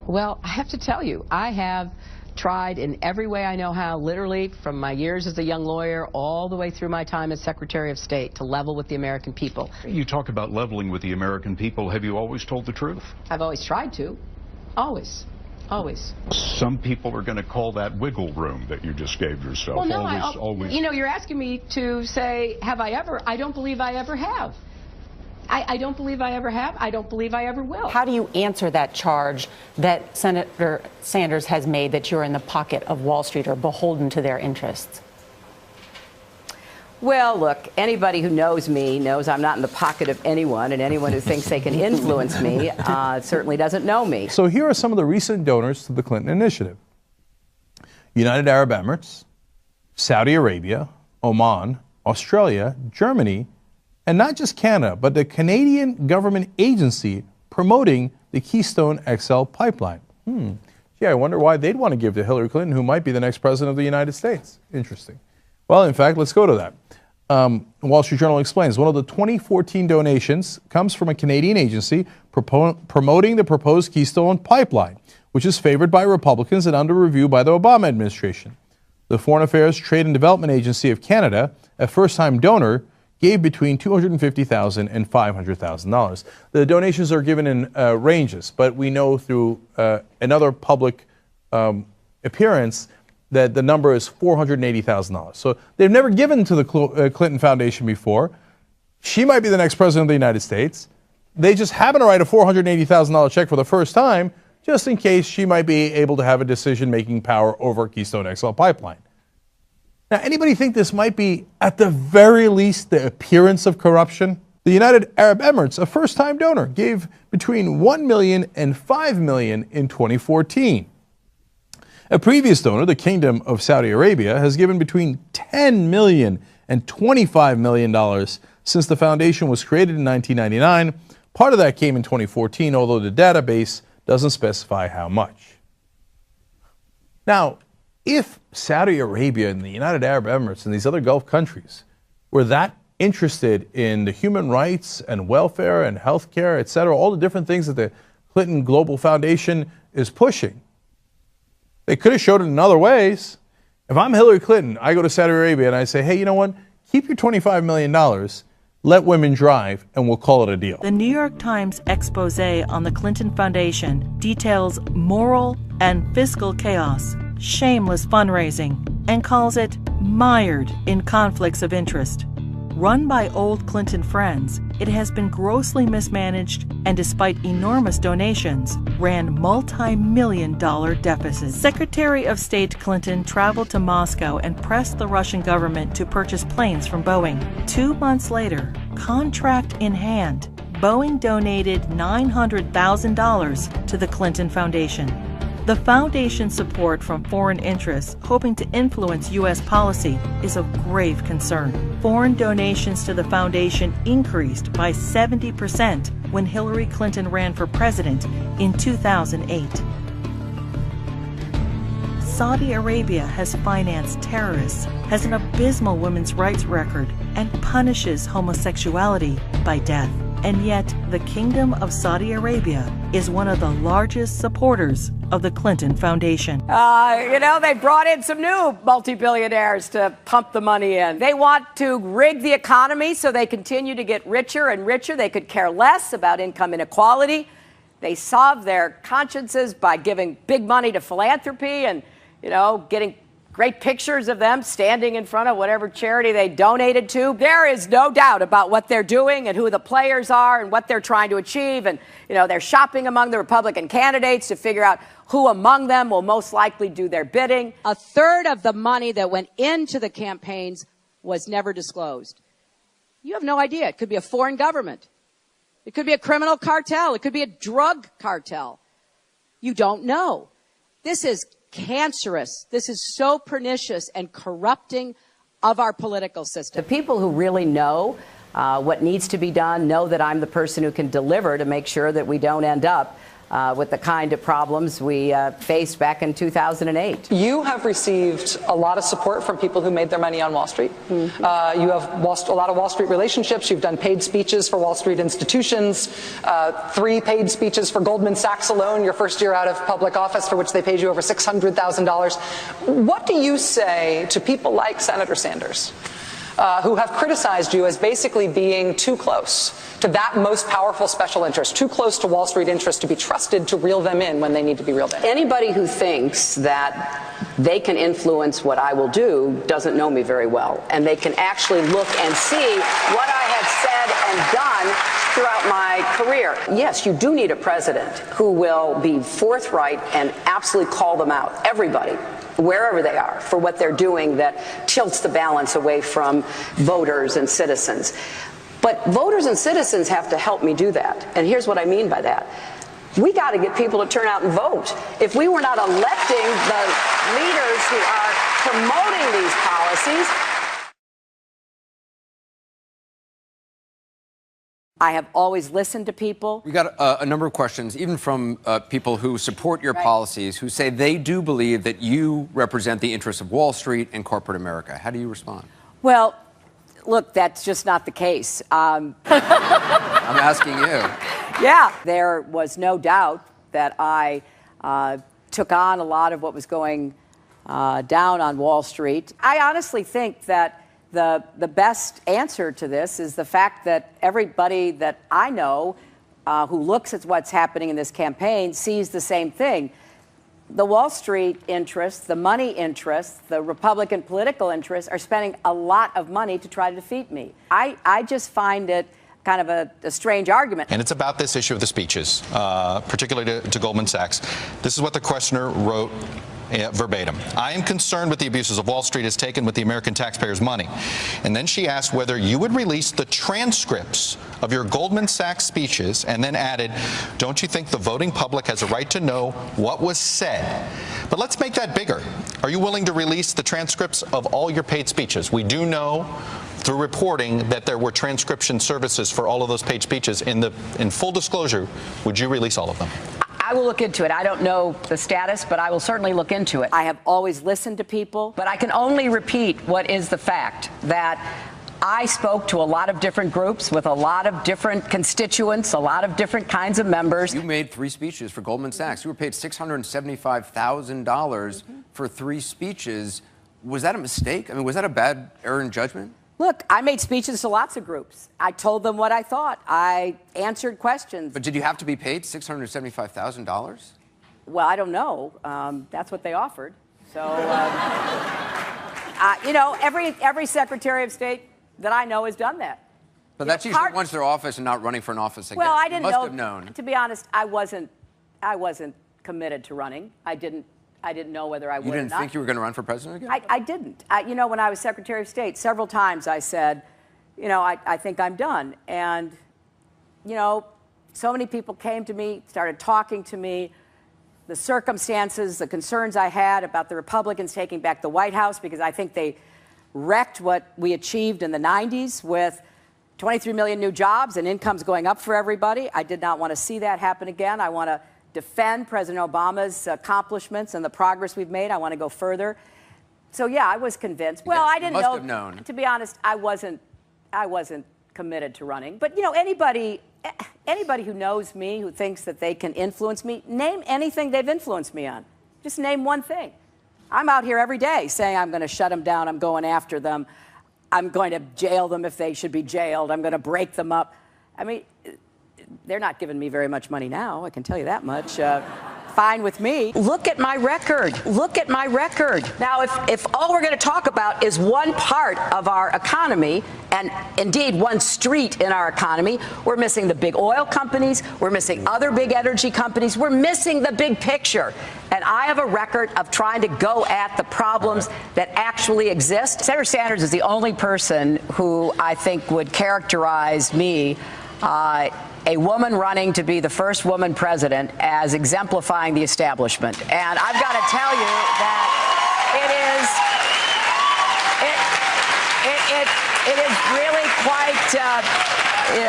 Well, I have to tell you, I have tried in every way I know how, literally from my years as a young lawyer all the way through my time as Secretary of State, to level with the American people. You talk about leveling with the American people. Have you always told the truth? I've always tried to. Always. Always. Some people are going to call that wiggle room that you just gave yourself. Well, no, always. You know, you're asking me to say, have I ever? I don't believe I ever have. I don't believe I ever have. I don't believe I ever will. How do you answer that charge that Senator Sanders has made that you're in the pocket of Wall Street or beholden to their interests? Well, look, anybody who knows me knows I'm not in the pocket of anyone, and anyone who thinks they can influence me certainly doesn't know me. So here are some of the recent donors to the Clinton initiative: United Arab Emirates, Saudi Arabia, Oman, Australia, Germany, and not just Canada, but the Canadian government agency promoting the Keystone XL pipeline. Gee, I wonder why they'd want to give to Hillary Clinton, who might be the next president of the United States. Interesting. Well, in fact, let's go to that. Wall Street Journal explains one of the 2014 donations comes from a Canadian agency promoting the proposed Keystone pipeline, which is favored by Republicans and under review by the Obama administration. The Foreign Affairs, Trade and Development Agency of Canada, a first-time donor, gave between $250,000 and $500,000. The donations are given in ranges, but we know through another public appearance that the number is $480,000. So they've never given to the Clinton Foundation before. She might be the next president of the United States. They just happen to write a $480,000 check for the first time, just in case she might be able to have a decision-making power over Keystone XL pipeline. Now, anybody think this might be, at the very least, the appearance of corruption? The United Arab Emirates, a first-time donor, gave between $1 million and $5 million in 2014. A previous donor, the Kingdom of Saudi Arabia, has given between $10 million and $25 million since the foundation was created in 1999. Part of that came in 2014, although the database doesn't specify how much. Now, if Saudi Arabia and the United Arab Emirates and these other Gulf countries were that interested in the human rights and welfare and health care, et cetera, all the different things that the Clinton Global Foundation is pushing, they could have showed it in other ways. If I'm Hillary Clinton, I go to Saudi Arabia and I say, hey, you know what? Keep your $25 million, let women drive, and we'll call it a deal. The New York Times expose on the Clinton Foundation details moral and fiscal chaos, shameless fundraising, and calls it mired in conflicts of interest. Run by old Clinton friends, it has been grossly mismanaged and, despite enormous donations, ran multi-million-dollar deficits. Secretary of State Clinton traveled to Moscow and pressed the Russian government to purchase planes from Boeing. 2 months later, contract in hand, Boeing donated $900,000 to the Clinton Foundation. The foundation's support from foreign interests hoping to influence U.S. policy is of grave concern. Foreign donations to the foundation increased by 70% when Hillary Clinton ran for president in 2008. Saudi Arabia has financed terrorists, has an abysmal women's rights record, and punishes homosexuality by death. And yet, the Kingdom of Saudi Arabia is one of the largest supporters of the Clinton Foundation. You know, they brought in some new multi-billionaires to pump the money in. They want to rig the economy so they continue to get richer and richer. They could care less about income inequality. They solve their consciences by giving big money to philanthropy and, you know, getting great pictures of them standing in front of whatever charity they donated to. There is no doubt about what they're doing and who the players are and what they're trying to achieve. And, you know, they're shopping among the Republican candidates to figure out who among them will most likely do their bidding. A third of the money that went into the campaigns was never disclosed. You have no idea. It could be a foreign government. It could be a criminal cartel. It could be a drug cartel. You don't know. This is cancerous. This is so pernicious and corrupting of our political system. The people who really know what needs to be done know that I'm the person who can deliver to make sure that we don't end up with the kind of problems we faced back in 2008. You have received a lot of support from people who made their money on Wall Street. Mm-hmm. You have a lot of Wall Street relationships. You've done paid speeches for Wall Street institutions, 3 paid speeches for Goldman Sachs alone, your first year out of public office, for which they paid you over $600,000. What do you say to people like Senator Sanders, who have criticized you as basically being too close to that most powerful special interest, too close to Wall Street interests to be trusted to reel them in when they need to be reeled in? Anybody who thinks that they can influence what I will do doesn't know me very well, and they can actually look and see what I have said and done throughout my career. Yes, you do need a president who will be forthright and absolutely call them out, everybody, wherever they are, for what they're doing that tilts the balance away from voters and citizens. But voters and citizens have to help me do that. And here's what I mean by that. We got to get people to turn out and vote. If we were not electing the leaders who are promoting these policies, I have always listened to people. We got a number of questions, even from people who support your policies, who say they do believe that you represent the interests of Wall Street and corporate America. How do you respond? Well, look, that's just not the case. I'm asking you. Yeah, there was no doubt that I took on a lot of what was going down on Wall Street. I honestly think that the best answer to this is the fact that everybody that I know who looks at what's happening in this campaign sees the same thing. The Wall Street interests, the money interests, the Republican political interests are spending a lot of money to try to defeat me. I just find it kind of a strange argument. And it's about this issue of the speeches, particularly to Goldman Sachs. This is what the questioner wrote verbatim. I am concerned with the abuses of Wall Street has taken with the American taxpayers' money. And then she asked whether you would release the transcripts of your Goldman Sachs speeches, and then added, don't you think the voting public has a right to know what was said? But let's make that bigger. Are you willing to release the transcripts of all your paid speeches? We do know through reporting that there were transcription services for all of those paid speeches. In full disclosure, would you release all of them? I will look into it. I don't know the status, but I will certainly look into it. I have always listened to people, but I can only repeat what is the fact, that I spoke to a lot of different groups with a lot of different constituents, a lot of different kinds of members. You made 3 speeches for Goldman Sachs. You were paid $675,000 for 3 speeches. Was that a mistake? I mean, was that a bad error in judgment? Look, I made speeches to lots of groups. I told them what I thought. I answered questions. But did you have to be paid $675,000? Well, I don't know. That's what they offered. So, you know, every Secretary of State that I know has done that. But that's usually once they're office and not running for an office again. Well, I didn't know. know. Must have known. To be honest, I wasn't committed to running. I didn't know whether I would or not. You didn't think you were going to run for president again? I didn't. You know, when I was Secretary of State, several times I said, you know, I think I'm done. And, you know, so many people came to me, started talking to me. The circumstances, the concerns I had about the Republicans taking back the White House, because I think they wrecked what we achieved in the 90s with 23 million new jobs and incomes going up for everybody. I did not want to see that happen again. I want to defend President Obama's accomplishments and the progress we've made. I want to go further. So, yeah, I was convinced. Well, I didn't know. Must have known. To be honest, I wasn't committed to running. But, you know, anybody who knows me, who thinks that they can influence me, name anything they've influenced me on. Just name one thing. I'm out here every day saying I'm going to shut them down. I'm going after them. I'm going to jail them if they should be jailed. I'm going to break them up. I mean, they're not giving me very much money now, I can tell you that much. Fine with me. Look at my record. Look at my record. Now, if all we're going to talk about is one part of our economy, and indeed one street in our economy, we're missing the big oil companies, we're missing other big energy companies, we're missing the big picture. And I have a record of trying to go at the problems that actually exist. Senator Sanders is the only person who I think would characterize me, a woman running to be the first woman president, as exemplifying the establishment. And I've got to tell you that It is really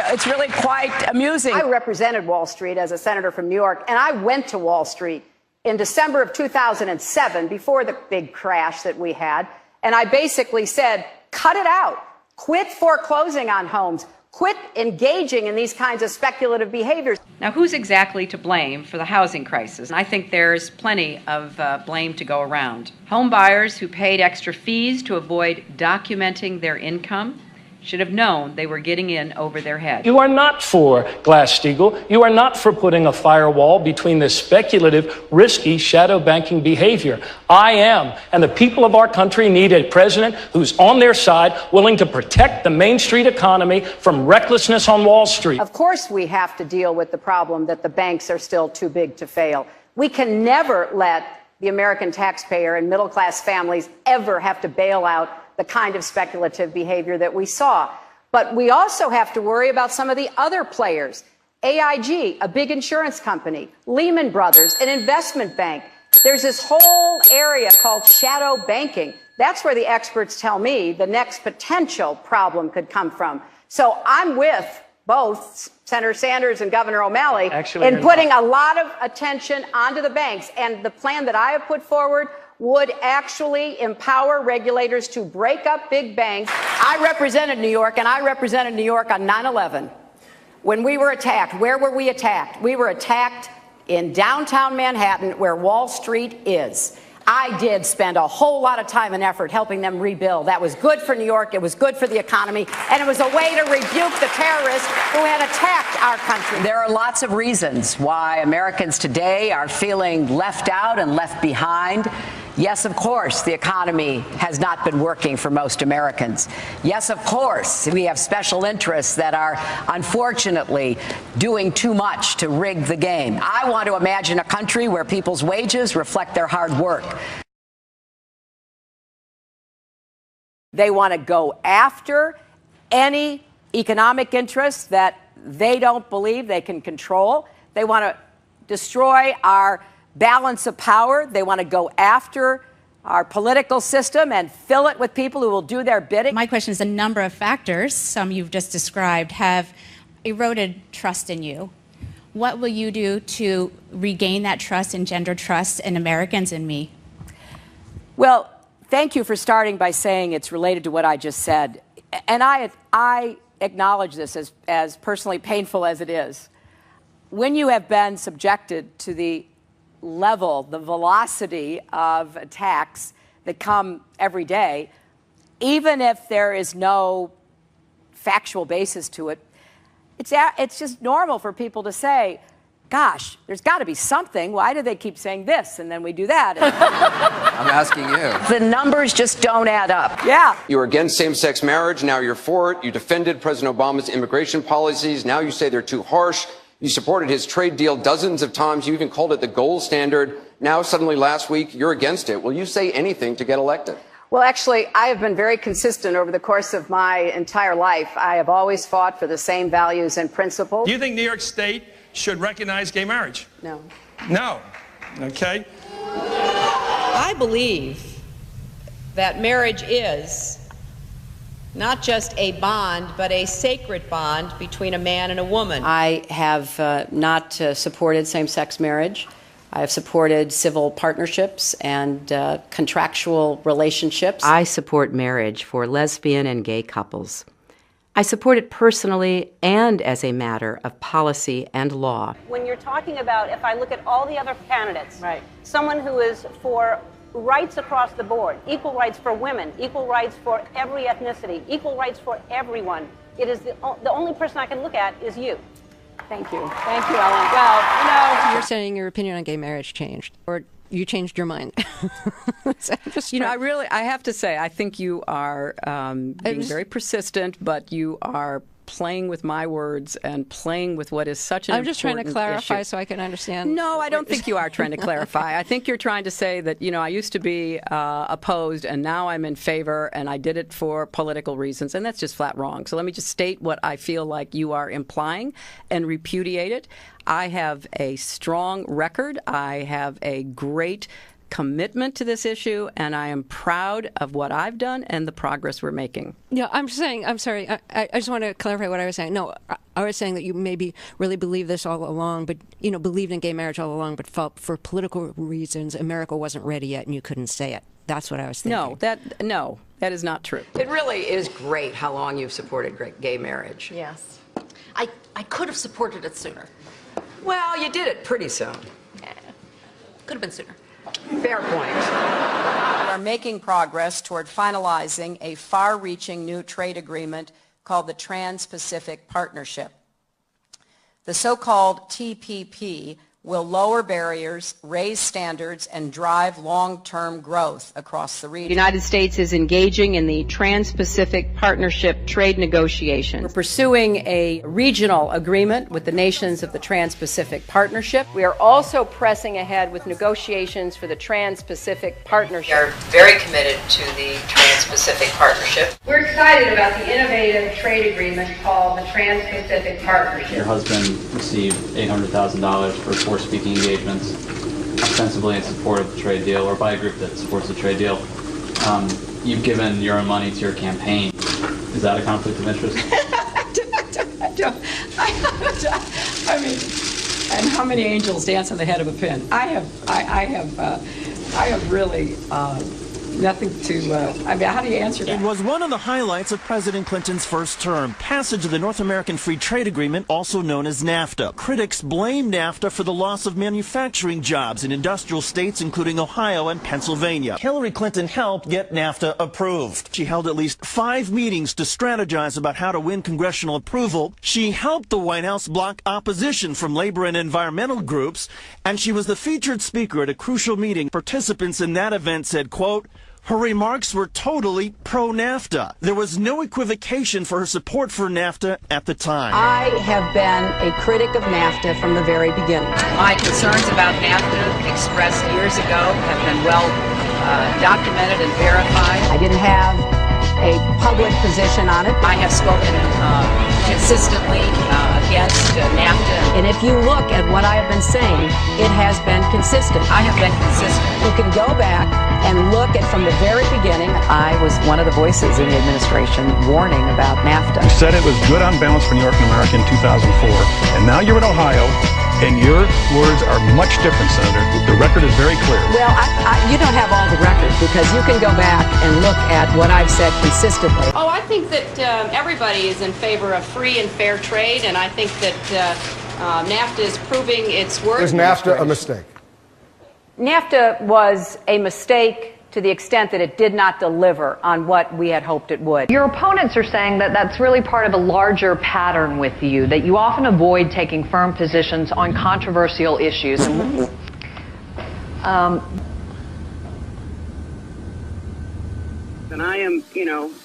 it's really quite amusing. I represented Wall Street as a senator from New York, and I went to Wall Street in December of 2007, before the big crash that we had, and I basically said, cut it out. Quit foreclosing on homes. Quit engaging in these kinds of speculative behaviors. Now, who's exactly to blame for the housing crisis? I think there's plenty of blame to go around. Home buyers who paid extra fees to avoid documenting their income should have known they were getting in over their head. You are not for Glass-Steagall. You are not for putting a firewall between this speculative, risky shadow banking behavior. I am, and the people of our country need a president who's on their side, willing to protect the Main Street economy from recklessness on Wall Street. Of course we have to deal with the problem that the banks are still too big to fail. We can never let the American taxpayer and middle-class families ever have to bail out the kind of speculative behavior that we saw. But we also have to worry about some of the other players. AIG, a big insurance company, Lehman Brothers, an investment bank. There's this whole area called shadow banking. That's where the experts tell me the next potential problem could come from. So I'm with both Senator Sanders and Governor O'Malley in putting a lot of attention onto the banks. And the plan that I have put forward would actually empower regulators to break up big banks. I represented New York, and I represented New York on 9/11. When we were attacked, where were we attacked? We were attacked in downtown Manhattan, where Wall Street is. I did spend a whole lot of time and effort helping them rebuild. That was good for New York, it was good for the economy, and it was a way to rebuke the terrorists who had attacked our country. There are lots of reasons why Americans today are feeling left out and left behind. Yes, of course, the economy has not been working for most Americans. Yes, of course, we have special interests that are unfortunately doing too much to rig the game. I want to imagine a country where people's wages reflect their hard work. They want to go after any economic interests that they don't believe they can control. They want to destroy our balance of power. They want to go after our political system and fill it with people who will do their bidding. My question is, a number of factors, some you've just described, have eroded trust in you. What will you do to regain that trust, engender trust in Americans and me? Well, thank you for starting by saying it's related to what I just said. And I acknowledge this as personally painful as it is. When you have been subjected to the level, the velocity of attacks that come every day, even if there is no factual basis to it, it's just normal for people to say, gosh, there's got to be something. Why do they keep saying this? And then we do that. I'm asking you. The numbers just don't add up. Yeah. You were against same-sex marriage. Now you're for it. You defended President Obama's immigration policies. Now you say they're too harsh. You supported his trade deal dozens of times. You even called it the gold standard. Now, suddenly last week, you're against it. Will you say anything to get elected? Well, actually, I have been very consistent over the course of my entire life. I have always fought for the same values and principles. Do you think New York State should recognize gay marriage? No. No. Okay. I believe that marriage is not just a bond, but a sacred bond between a man and a woman. I have not supported same-sex marriage. I have supported civil partnerships and contractual relationships. I support marriage for lesbian and gay couples. I support it personally and as a matter of policy and law. When you're talking about, if I look at all the other candidates, right, someone who is for rights across the board, equal rights for women, equal rights for every ethnicity, equal rights for everyone, it is the only person I can look at is you. Thank you. Thank you, Ellen. Well, you know, you're saying your opinion on gay marriage changed, or you changed your mind. I have to say, I think you are being very persistent, but you are playing with my words and playing with what is such an important issue. I'm just trying to clarify so I can understand. No, I don't think you are trying to clarify. I think you're trying to say that, I used to be opposed and now I'm in favor and I did it for political reasons, and that's just flat wrong. So let me just state what I feel like you are implying and repudiate it. I have a strong record. I have a great commitment to this issue, and I am proud of what I've done and the progress we're making. Yeah, I'm sorry. I just want to clarify what I was saying. No, I was saying that you maybe really believed this all along, but, believed in gay marriage all along, but felt for political reasons America wasn't ready yet and you couldn't say it. That's what I was thinking. No, that is not true. It really is great how long you've supported gay marriage. Yes. I could have supported it sooner. Well, you did it pretty soon. Could have been sooner. Fair point. We are making progress toward finalizing a far-reaching new trade agreement called the Trans-Pacific Partnership. The so-called TPP will lower barriers, raise standards, and drive long-term growth across the region. The United States is engaging in the Trans-Pacific Partnership trade negotiations. We're pursuing a regional agreement with the nations of the Trans-Pacific Partnership. We are also pressing ahead with negotiations for the Trans-Pacific Partnership. We are very committed to the Trans-Pacific Partnership. We're excited about the innovative trade agreement called the Trans-Pacific Partnership. Your husband received $800,000 for 4 speaking engagements, ostensibly in support of the trade deal, or by a group that supports the trade deal. You've given your own money to your campaign. Is that a conflict of interest? I mean, and how many angels dance on the head of a pin? I have really nothing to, how do you answer that? It was one of the highlights of President Clinton's first term, passage of the North American Free Trade Agreement, also known as NAFTA. Critics blame NAFTA for the loss of manufacturing jobs in industrial states, including Ohio and Pennsylvania. Hillary Clinton helped get NAFTA approved. She held at least 5 meetings to strategize about how to win congressional approval. She helped the White House block opposition from labor and environmental groups, and she was the featured speaker at a crucial meeting. Participants in that event said, quote, her remarks were totally pro-NAFTA. There was no equivocation for her support for NAFTA at the time. I have been a critic of NAFTA from the very beginning. My concerns about NAFTA expressed years ago have been well documented and verified. I didn't have a public position on it. I have spoken consistently against NAFTA. And if you look at what I have been saying, it has been consistent. I have been consistent. You can go back and look at from the very beginning. I was one of the voices in the administration warning about NAFTA. You said it was good on balance for New York and America in 2004, and now you're in Ohio, and your words are much different, Senator. The record is very clear. Well, you don't have all the records, because you can go back and look at what I've said consistently. Oh, I think that everybody is in favor of free and fair trade, and I think that NAFTA is proving its worth. Is NAFTA a mistake? NAFTA was a mistake to the extent that it did not deliver on what we had hoped it would. Your opponents are saying that that's really part of a larger pattern with you, that you often avoid taking firm positions on controversial issues. And I am,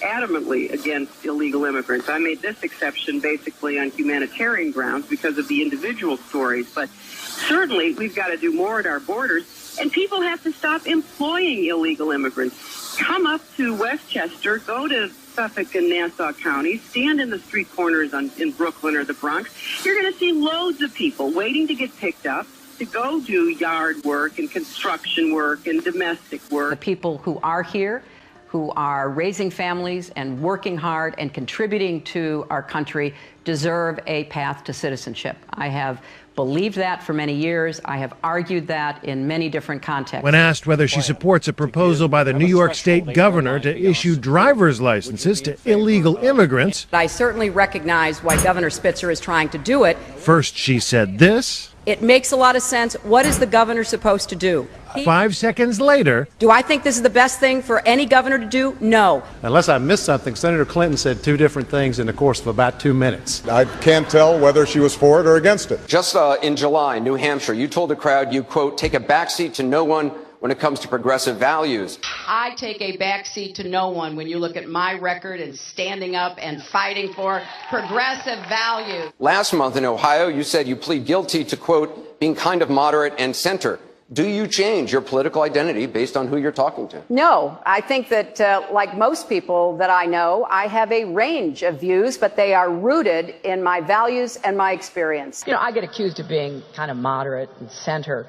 adamantly against illegal immigrants. I made this exception basically on humanitarian grounds because of the individual stories. But certainly we've got to do more at our borders. And people have to stop employing illegal immigrants. Come up to Westchester, go to Suffolk and Nassau counties, stand in the street corners in Brooklyn or the Bronx. You're going to see loads of people waiting to get picked up to go do yard work and construction work and domestic work. The people who are here, who are raising families and working hard and contributing to our country, deserve a path to citizenship. I have believed that for many years. I have argued that in many different contexts. When asked whether she supports a proposal by the New York State governor to issue driver's licenses to illegal immigrants, I certainly recognize why Governor Spitzer is trying to do it. First she said this. It makes a lot of sense. What is the governor supposed to do? 5 seconds later. Do I think this is the best thing for any governor to do? No. Unless I missed something, Senator Clinton said 2 different things in the course of about 2 minutes. I can't tell whether she was for it or against it. Just in July, New Hampshire, you told the crowd you, quote, take a backseat to no one when it comes to progressive values. I take a backseat to no one when you look at my record and standing up and fighting for progressive values. Last month in Ohio, you said you plead guilty to, quote, being kind of moderate and center. Do you change your political identity based on who you're talking to? No. I think that, like most people that I know, I have a range of views, but they are rooted in my values and my experience. I get accused of being kind of moderate and center.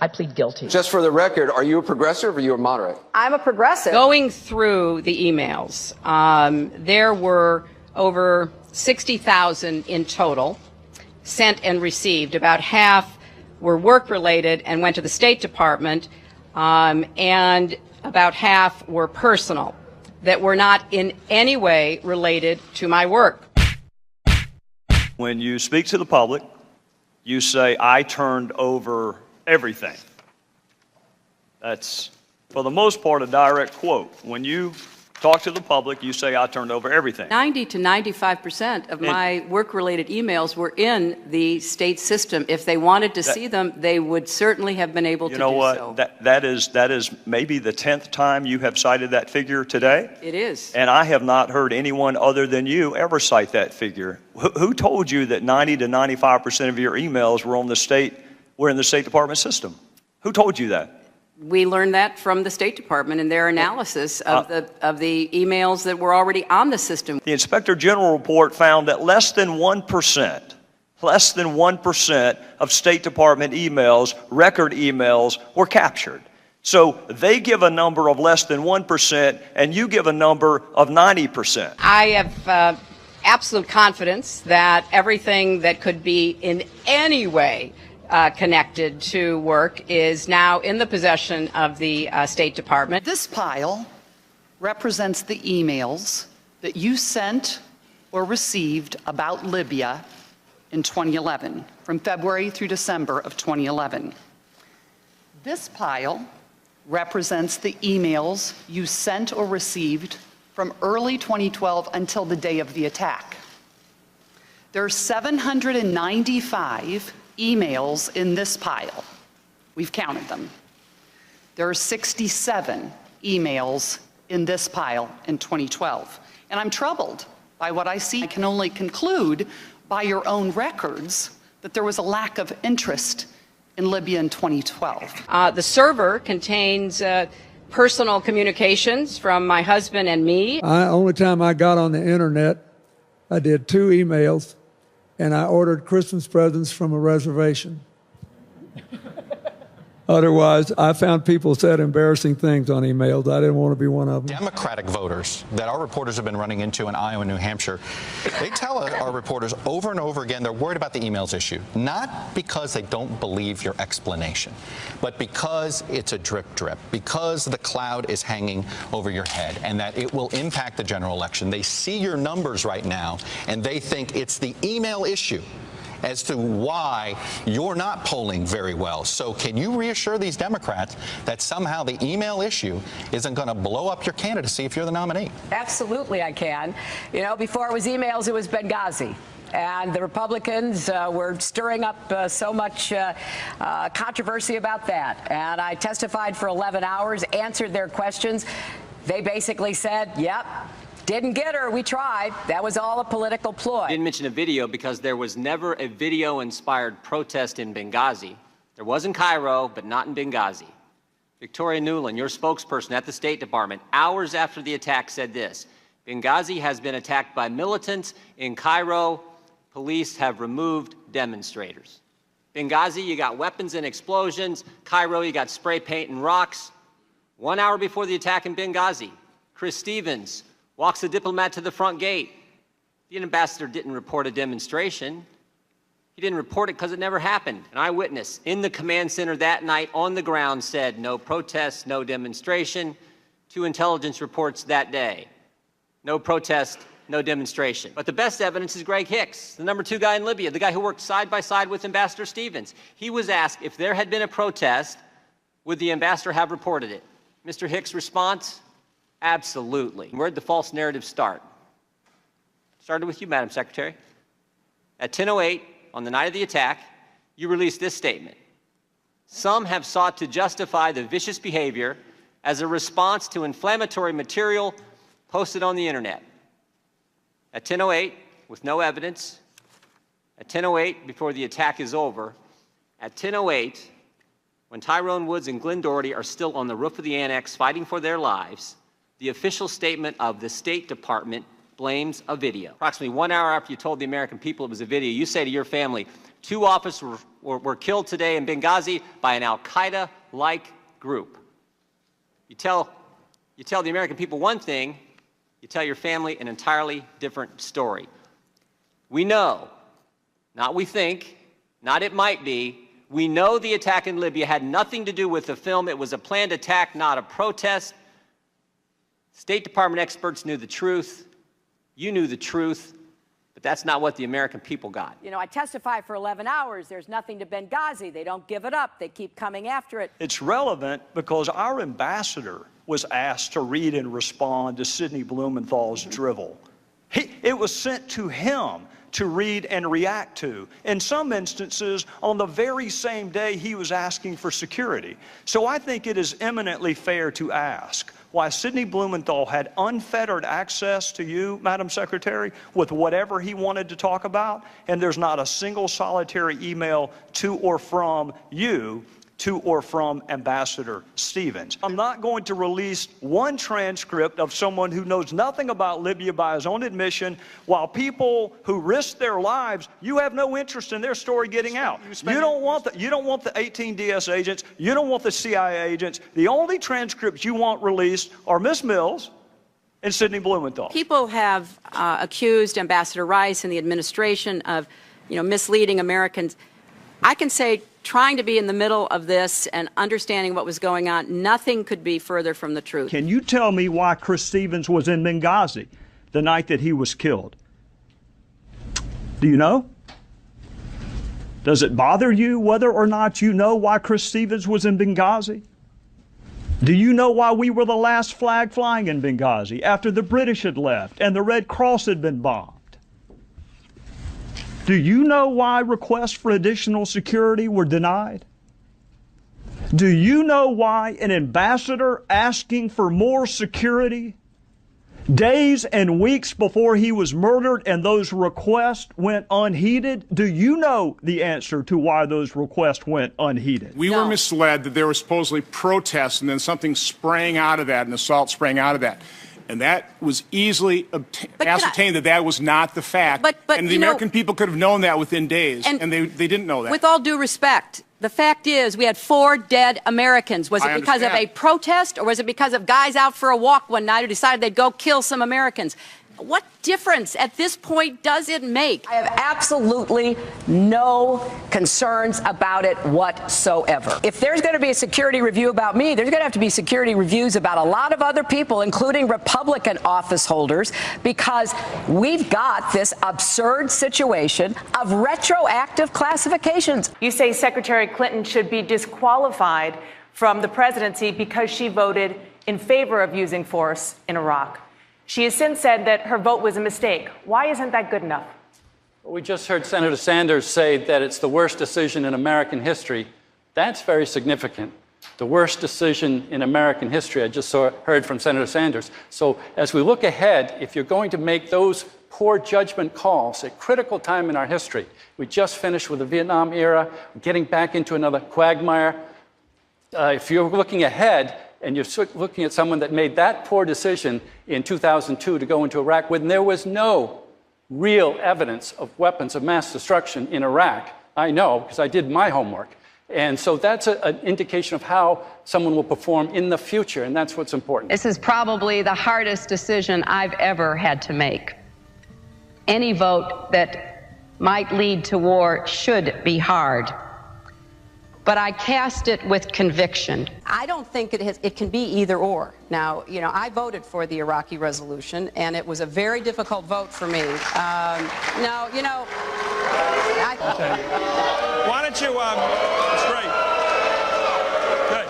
I plead guilty. Just for the record, are you a progressive or are you a moderate? I'm a progressive. Going through the emails, there were over 60,000 in total sent and received. About half were work-related and went to the State Department, and about half were personal that were not in any way related to my work. When you speak to the public, you say, I turned over everything. That's, for the most part, a direct quote. When you talk to the public, you say, I turned over everything. 90 to 95% of my work-related emails were in the state system. If they wanted to see them, they would certainly have been able to do so. You know what? That is maybe the 10th time you have cited that figure today. It is. And I have not heard anyone other than you ever cite that figure. Who told you that 90 to 95% of your emails were in the State Department system? Who told you that? We learned that from the State Department in their analysis of the emails that were already on the system. The Inspector General report found that less than 1% of State Department emails, record emails, were captured. So they give a number of less than 1%, and you give a number of 90%. I have absolute confidence that everything that could be in any way connected to work is now in the possession of the State Department. This pile represents the emails that you sent or received about Libya in 2011, from February through December of 2011. This pile represents the emails you sent or received from early 2012 until the day of the attack. There are 795 emails in this pile. We've counted them. There are 67 emails in this pile in 2012. And I'm troubled by what I see. I can only conclude by your own records that there was a lack of interest in Libya in 2012. The server contains personal communications from my husband and me. Only time I got on the internet, I did 2 emails, and I ordered Christmas presents from a reservation. Otherwise, I found people said embarrassing things on emails. I didn't want to be one of them. Democratic voters that our reporters have been running into in Iowa and New Hampshire, they tell our reporters over and over again they're worried about the emails issue, not because they don't believe your explanation, but because it's a drip, because the cloud is hanging over your head and that it will impact the general election. They see your numbers right now, and they think it's the email issue as to why you're not polling very well. So can you reassure these Democrats that somehow the email issue isn't going to blow up your candidacy if you're the nominee? Absolutely, I can. You know, before it was emails, it was Benghazi. And the Republicans were stirring up so much controversy about that. And I testified for 11 hours, answered their questions. They basically said, yep, didn't get her. We tried. That was all a political ploy. I didn't mention a video because there was never a video-inspired protest in Benghazi. There was in Cairo, but not in Benghazi. Victoria Nuland, your spokesperson at the State Department, hours after the attack said this: Benghazi has been attacked by militants. In Cairo, police have removed demonstrators. Benghazi, you got weapons and explosions. Cairo, you got spray paint and rocks. 1 hour before the attack in Benghazi, Chris Stevens walks the diplomat to the front gate. The ambassador didn't report a demonstration. He didn't report it because it never happened. An eyewitness in the command center that night on the ground said no protest, no demonstration. 2 intelligence reports that day. No protest, no demonstration. But the best evidence is Greg Hicks, the #2 guy in Libya, the guy who worked side by side with Ambassador Stevens. He was asked if there had been a protest, would the ambassador have reported it? Mr. Hicks' response? Absolutely. Where'd the false narrative start? Started with you, Madam Secretary. At 10:08 on the night of the attack, you released this statement. Some have sought to justify the vicious behavior as a response to inflammatory material posted on the internet. At 10:08, with no evidence, at 10:08 before the attack is over, at 10:08, when Tyrone Woods and Glenn Doherty are still on the roof of the annex fighting for their lives, the official statement of the State Department blames a video. Approximately 1 hour after you told the American people it was a video, you say to your family, 2 officers were killed today in Benghazi by an al-Qaeda-like group. You tell the American people one thing, you tell your family an entirely different story. We know, not we think, not it might be, we know the attack in Libya had nothing to do with the film. It was a planned attack, not a protest. State Department experts knew the truth. You knew the truth, but that's not what the American people got. You know, I testify for 11 hours. There's nothing to Benghazi. They don't give it up. They keep coming after it. It's relevant because our ambassador was asked to read and respond to Sidney Blumenthal's drivel. It was sent to him to read and react to. In some instances, on the very same day he was asking for security. So I think it is eminently fair to ask why Sidney Blumenthal had unfettered access to you, Madam Secretary, with whatever he wanted to talk about, and there's not a single solitary email to or from you to or from Ambassador Stevens. I'm not going to release one transcript of someone who knows nothing about Libya by his own admission, while people who risk their lives, you have no interest in their story getting out. You don't want the 18 DS agents, you don't want the CIA agents. The only transcripts you want released are Ms. Mills and Sidney Blumenthal. People have accused Ambassador Rice and the administration of, misleading Americans. I can say, trying to be in the middle of this and understanding what was going on, nothing could be further from the truth. Can you tell me why Chris Stevens was in Benghazi the night that he was killed? Do you know? Does it bother you whether or not you know why Chris Stevens was in Benghazi? Do you know why we were the last flag flying in Benghazi after the British had left and the Red Cross had been bombed? Do you know why requests for additional security were denied? Do you know why an ambassador asking for more security days and weeks before he was murdered and those requests went unheeded? Do you know the answer to why those requests went unheeded? We were misled that there were supposedly protests and then something sprang out of that, an assault sprang out of that. And that was easily ascertained that was not the fact. But and the American people could have known that within days, and they didn't know that. With all due respect, the fact is we had 4 dead Americans. Was it because of a protest, or was it because of guys out for a walk one night who decided they'd go kill some Americans? What difference at this point does it make? I have absolutely no concerns about it whatsoever. If there's going to be a security review about me, there's going to have to be security reviews about a lot of other people, including Republican office holders, because we've got this absurd situation of retroactive classifications. You say Secretary Clinton should be disqualified from the presidency because she voted in favor of using force in Iraq. She has since said that her vote was a mistake. Why isn't that good enough? We just heard Senator Sanders say that it's the worst decision in American history. That's very significant. The worst decision in American history. I just heard from Senator Sanders. So as we look ahead, if you're going to make those poor judgment calls at critical time in our history, we just finished with the Vietnam era, getting back into another quagmire. If you're looking ahead, and you're looking at someone that made that poor decision in 2002 to go into Iraq when there was no real evidence of weapons of mass destruction in Iraq. I know, because I did my homework. And so that's an indication of how someone will perform in the future, and that's what's important. This is probably the hardest decision I've ever had to make. Any vote that might lead to war should be hard. But I cast it with conviction. I don't think it can be either or. Now, I voted for the Iraqi resolution, and it was a very difficult vote for me. Okay. Why don't you, it's great. Good.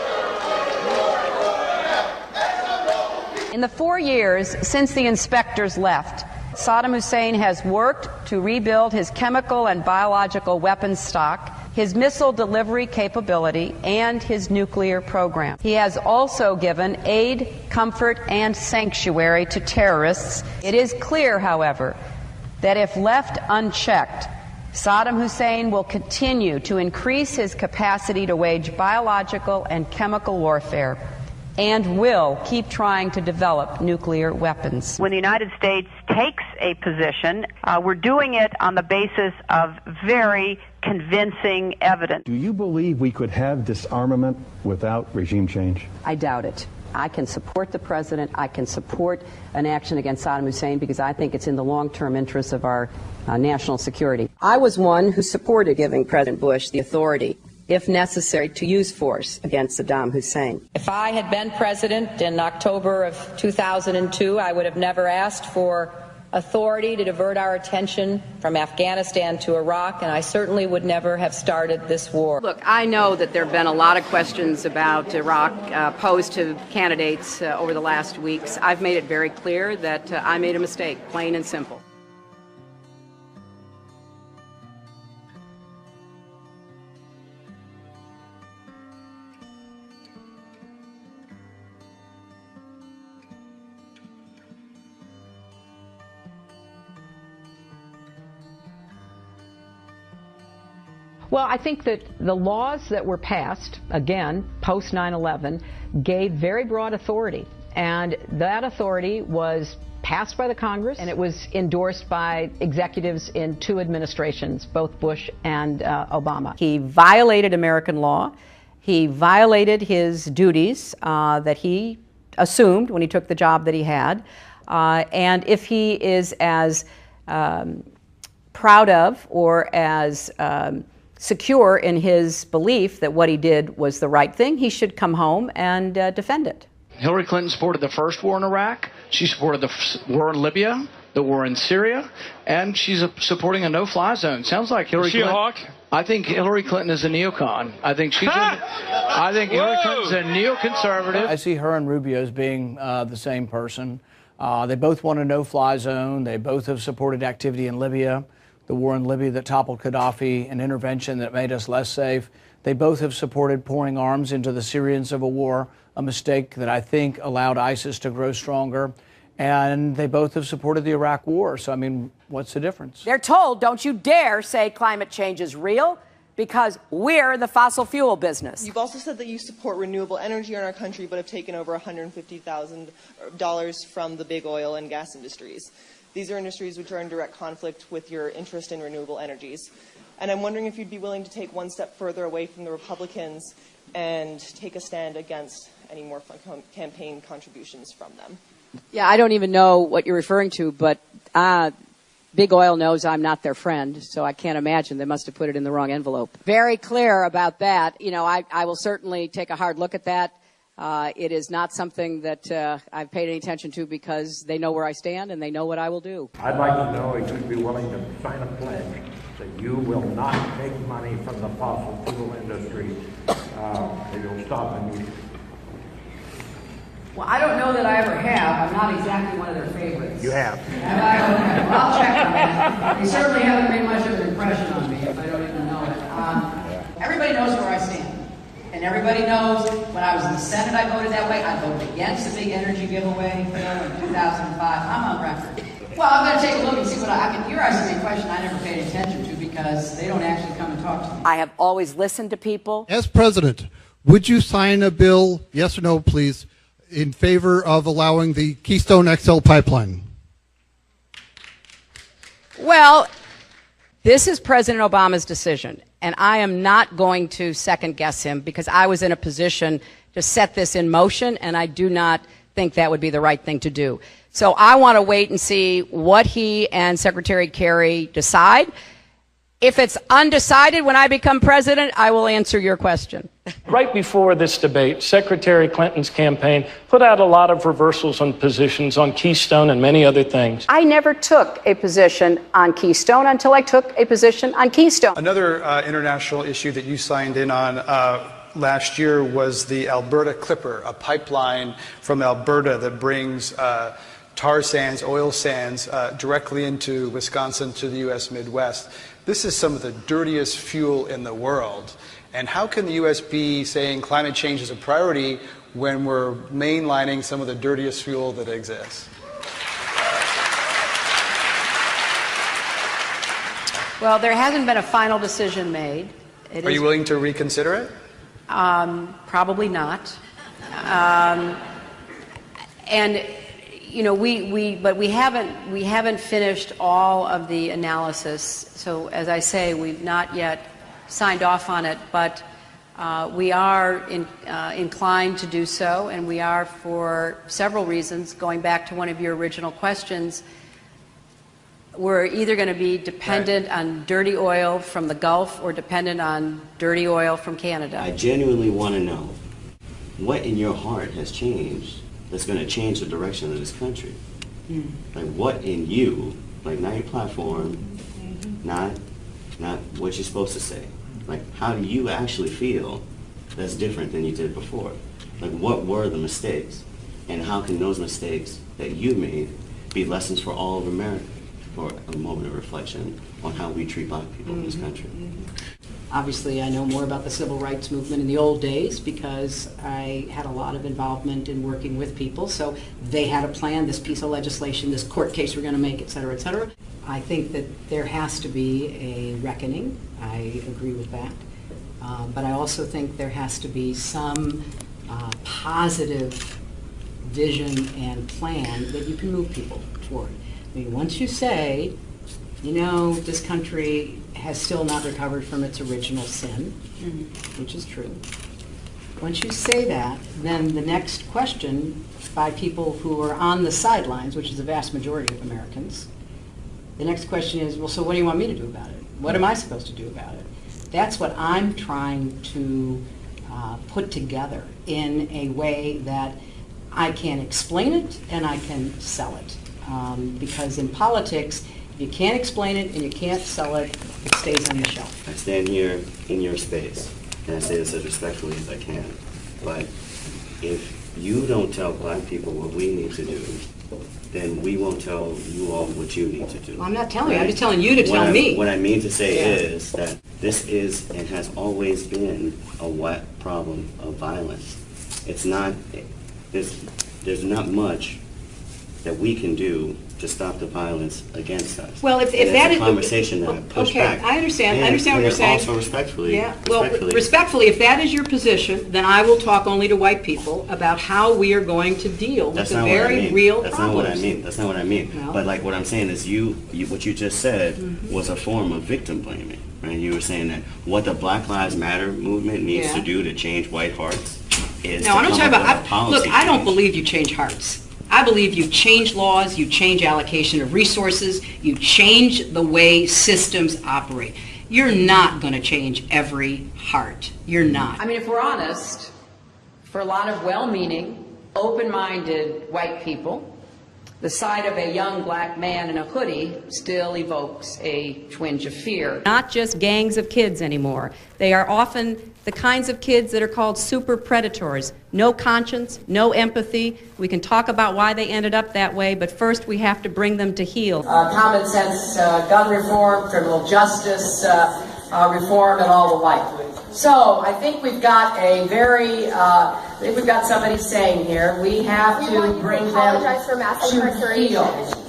In the 4 years since the inspectors left, Saddam Hussein has worked to rebuild his chemical and biological weapons stock, his missile delivery capability, and his nuclear program. He has also given aid, comfort, and sanctuary to terrorists. It is clear, however, that if left unchecked, Saddam Hussein will continue to increase his capacity to wage biological and chemical warfare. and will keep trying to develop nuclear weapons. When the United States takes a position, we're doing it on the basis of very convincing evidence. Do you believe we could have disarmament without regime change? I doubt it. I can support the president. I can support an action against Saddam Hussein because I think it's in the long-term interests of our national security. I was one who supported giving President Bush the authority, if necessary, to use force against Saddam Hussein. If I had been president in October of 2002, I would have never asked for authority to divert our attention from Afghanistan to Iraq, and I certainly would never have started this war. Look, I know that there have been a lot of questions about Iraq posed to candidates over the last weeks. I've made it very clear that I made a mistake, plain and simple. Well, I think that the laws that were passed, again, post 9/11, gave very broad authority. And that authority was passed by the Congress, and it was endorsed by executives in 2 administrations, both Bush and Obama. He violated American law. He violated his duties that he assumed when he took the job that he had. And if he is as proud of or as secure in his belief that what he did was the right thing, he should come home and defend it. Hillary Clinton supported the first war in Iraq. She supported the war in Libya, the war in Syria, and she's supporting a no-fly zone. Sounds like Hillary Clinton. Is she a hawk? I think Hillary Clinton is a neocon. I think Hillary Clinton's a neoconservative. I see her and Rubio as being the same person. They both want a no-fly zone. They both have supported activity in Libya, the war in Libya that toppled Gaddafi, an intervention that made us less safe. They both have supported pouring arms into the Syrian civil war, a mistake that I think allowed ISIS to grow stronger. And they both have supported the Iraq war. So, I mean, what's the difference? They're told, don't you dare say climate change is real, because we're the fossil fuel business. You've also said that you support renewable energy in our country, but have taken over $150,000 from the big oil and gas industries. These are industries which are in direct conflict with your interest in renewable energies. And I'm wondering if you'd be willing to take one step further away from the Republicans and take a stand against any more campaign contributions from them. Yeah, I don't even know what you're referring to, but Big Oil knows I'm not their friend, so I can't imagine they must have put it in the wrong envelope. Very clear about that. You know, I will certainly take a hard look at that. It is not something that I've paid any attention to because they know where I stand and they know what I will do. I'd like to know if you'd be willing to sign a pledge that you will not take money from the fossil fuel industry, that you'll stop immediately. Well, I don't know that I ever have. I'm not exactly one of their favorites. You have. Have I? Okay. Well, I'll check on that. They certainly haven't made much of an impression on me if I don't even know it. Everybody knows where I stand. And everybody knows when I was in the Senate, I voted that way. I voted against the big energy giveaway bill in 2005. I'm on record. Well, I'm going to take a look and see what I mean, you're asking me a question I never paid attention to because they don't actually come and talk to me. I have always listened to people. As president, would you sign a bill, yes or no, please, in favor of allowing the Keystone XL pipeline? Well, this is President Obama's decision, and I am not going to second guess him because I was in a position to set this in motion, and I do not think that would be the right thing to do. So I want to wait and see what he and Secretary Kerry decide. If it's undecided when I become president, I will answer your question. Right before this debate, Secretary Clinton's campaign put out a lot of reversals on positions on Keystone and many other things. I never took a position on Keystone until I took a position on Keystone. Another international issue that you signed in on last year was the Alberta Clipper, a pipeline from Alberta that brings tar sands, oil sands, directly into Wisconsin to the U.S. Midwest. This is some of the dirtiest fuel in the world. And how can the U.S. be saying climate change is a priority when we're mainlining some of the dirtiest fuel that exists? Well, there hasn't been a final decision made. Are you willing to reconsider it? Probably not. And you know, but we haven't finished all of the analysis. So as I say, we've not yet signed off on it, but we are inclined to do so, and we are for several reasons. Going back to one of your original questions, we're either going to be dependent on dirty oil from the Gulf or dependent on dirty oil from Canada. I genuinely want to know what in your heart has changed that's going to change the direction of this country. Like what in you, like not your platform, not what you're supposed to say. Like how do you actually feel that's different than you did before? Like what were the mistakes? And how can those mistakes that you made be lessons for all of America? For a moment of reflection on how we treat black people in this country. Obviously, I know more about the civil rights movement in the old days because I had a lot of involvement in working with people. So they had a plan, this piece of legislation, this court case we're going to make, et cetera, et cetera. I think that there has to be a reckoning. I agree with that. But I also think there has to be some positive vision and plan that you can move people toward. I mean, once you say, you know, this country has still not recovered from its original sin, which is true. Once you say that, then the next question by people who are on the sidelines, which is the vast majority of Americans, the next question is, well, so what do you want me to do about it? What am I supposed to do about it? That's what I'm trying to put together in a way that I can explain it and I can sell it. Because in politics, if you can't explain it and you can't sell it, it stays on the shelf. I stand here in your space, and I say this as respectfully as I can, but if you don't tell black people what we need to do, then we won't tell you all what you need to do. Well, I'm not telling you, I'm just telling you to tell me. What I mean to say is that this is and has always been a wet problem of violence. It's not, there's not much that we can do to stop the violence against us. Well, if that is a conversation that I push back. I understand. I understand what you're saying. Also respectfully. Yeah. Well, respectfully, if that is your position, then I will talk only to white people about how we are going to deal with the very real problems. That's not what I mean. That's not what I mean. No. But like what I'm saying is, what you just said was a form of victim blaming. Right? You were saying that what the Black Lives Matter movement needs to do to change white hearts is. No, I'm not talking about. Look, I don't believe you change hearts. I believe you change laws, you change allocation of resources, you change the way systems operate. You're not going to change every heart. You're not. I mean, if we're honest, for a lot of well-meaning, open-minded white people, the sight of a young black man in a hoodie still evokes a twinge of fear. Not just gangs of kids anymore. They are often the kinds of kids that are called super predators. No conscience, no empathy. We can talk about why they ended up that way, but first we have to bring them to heel. Common sense gun reform, criminal justice reform, and all the like. So I think we've got a very, we've got somebody saying here, we have to bring them apologize for mass incarceration.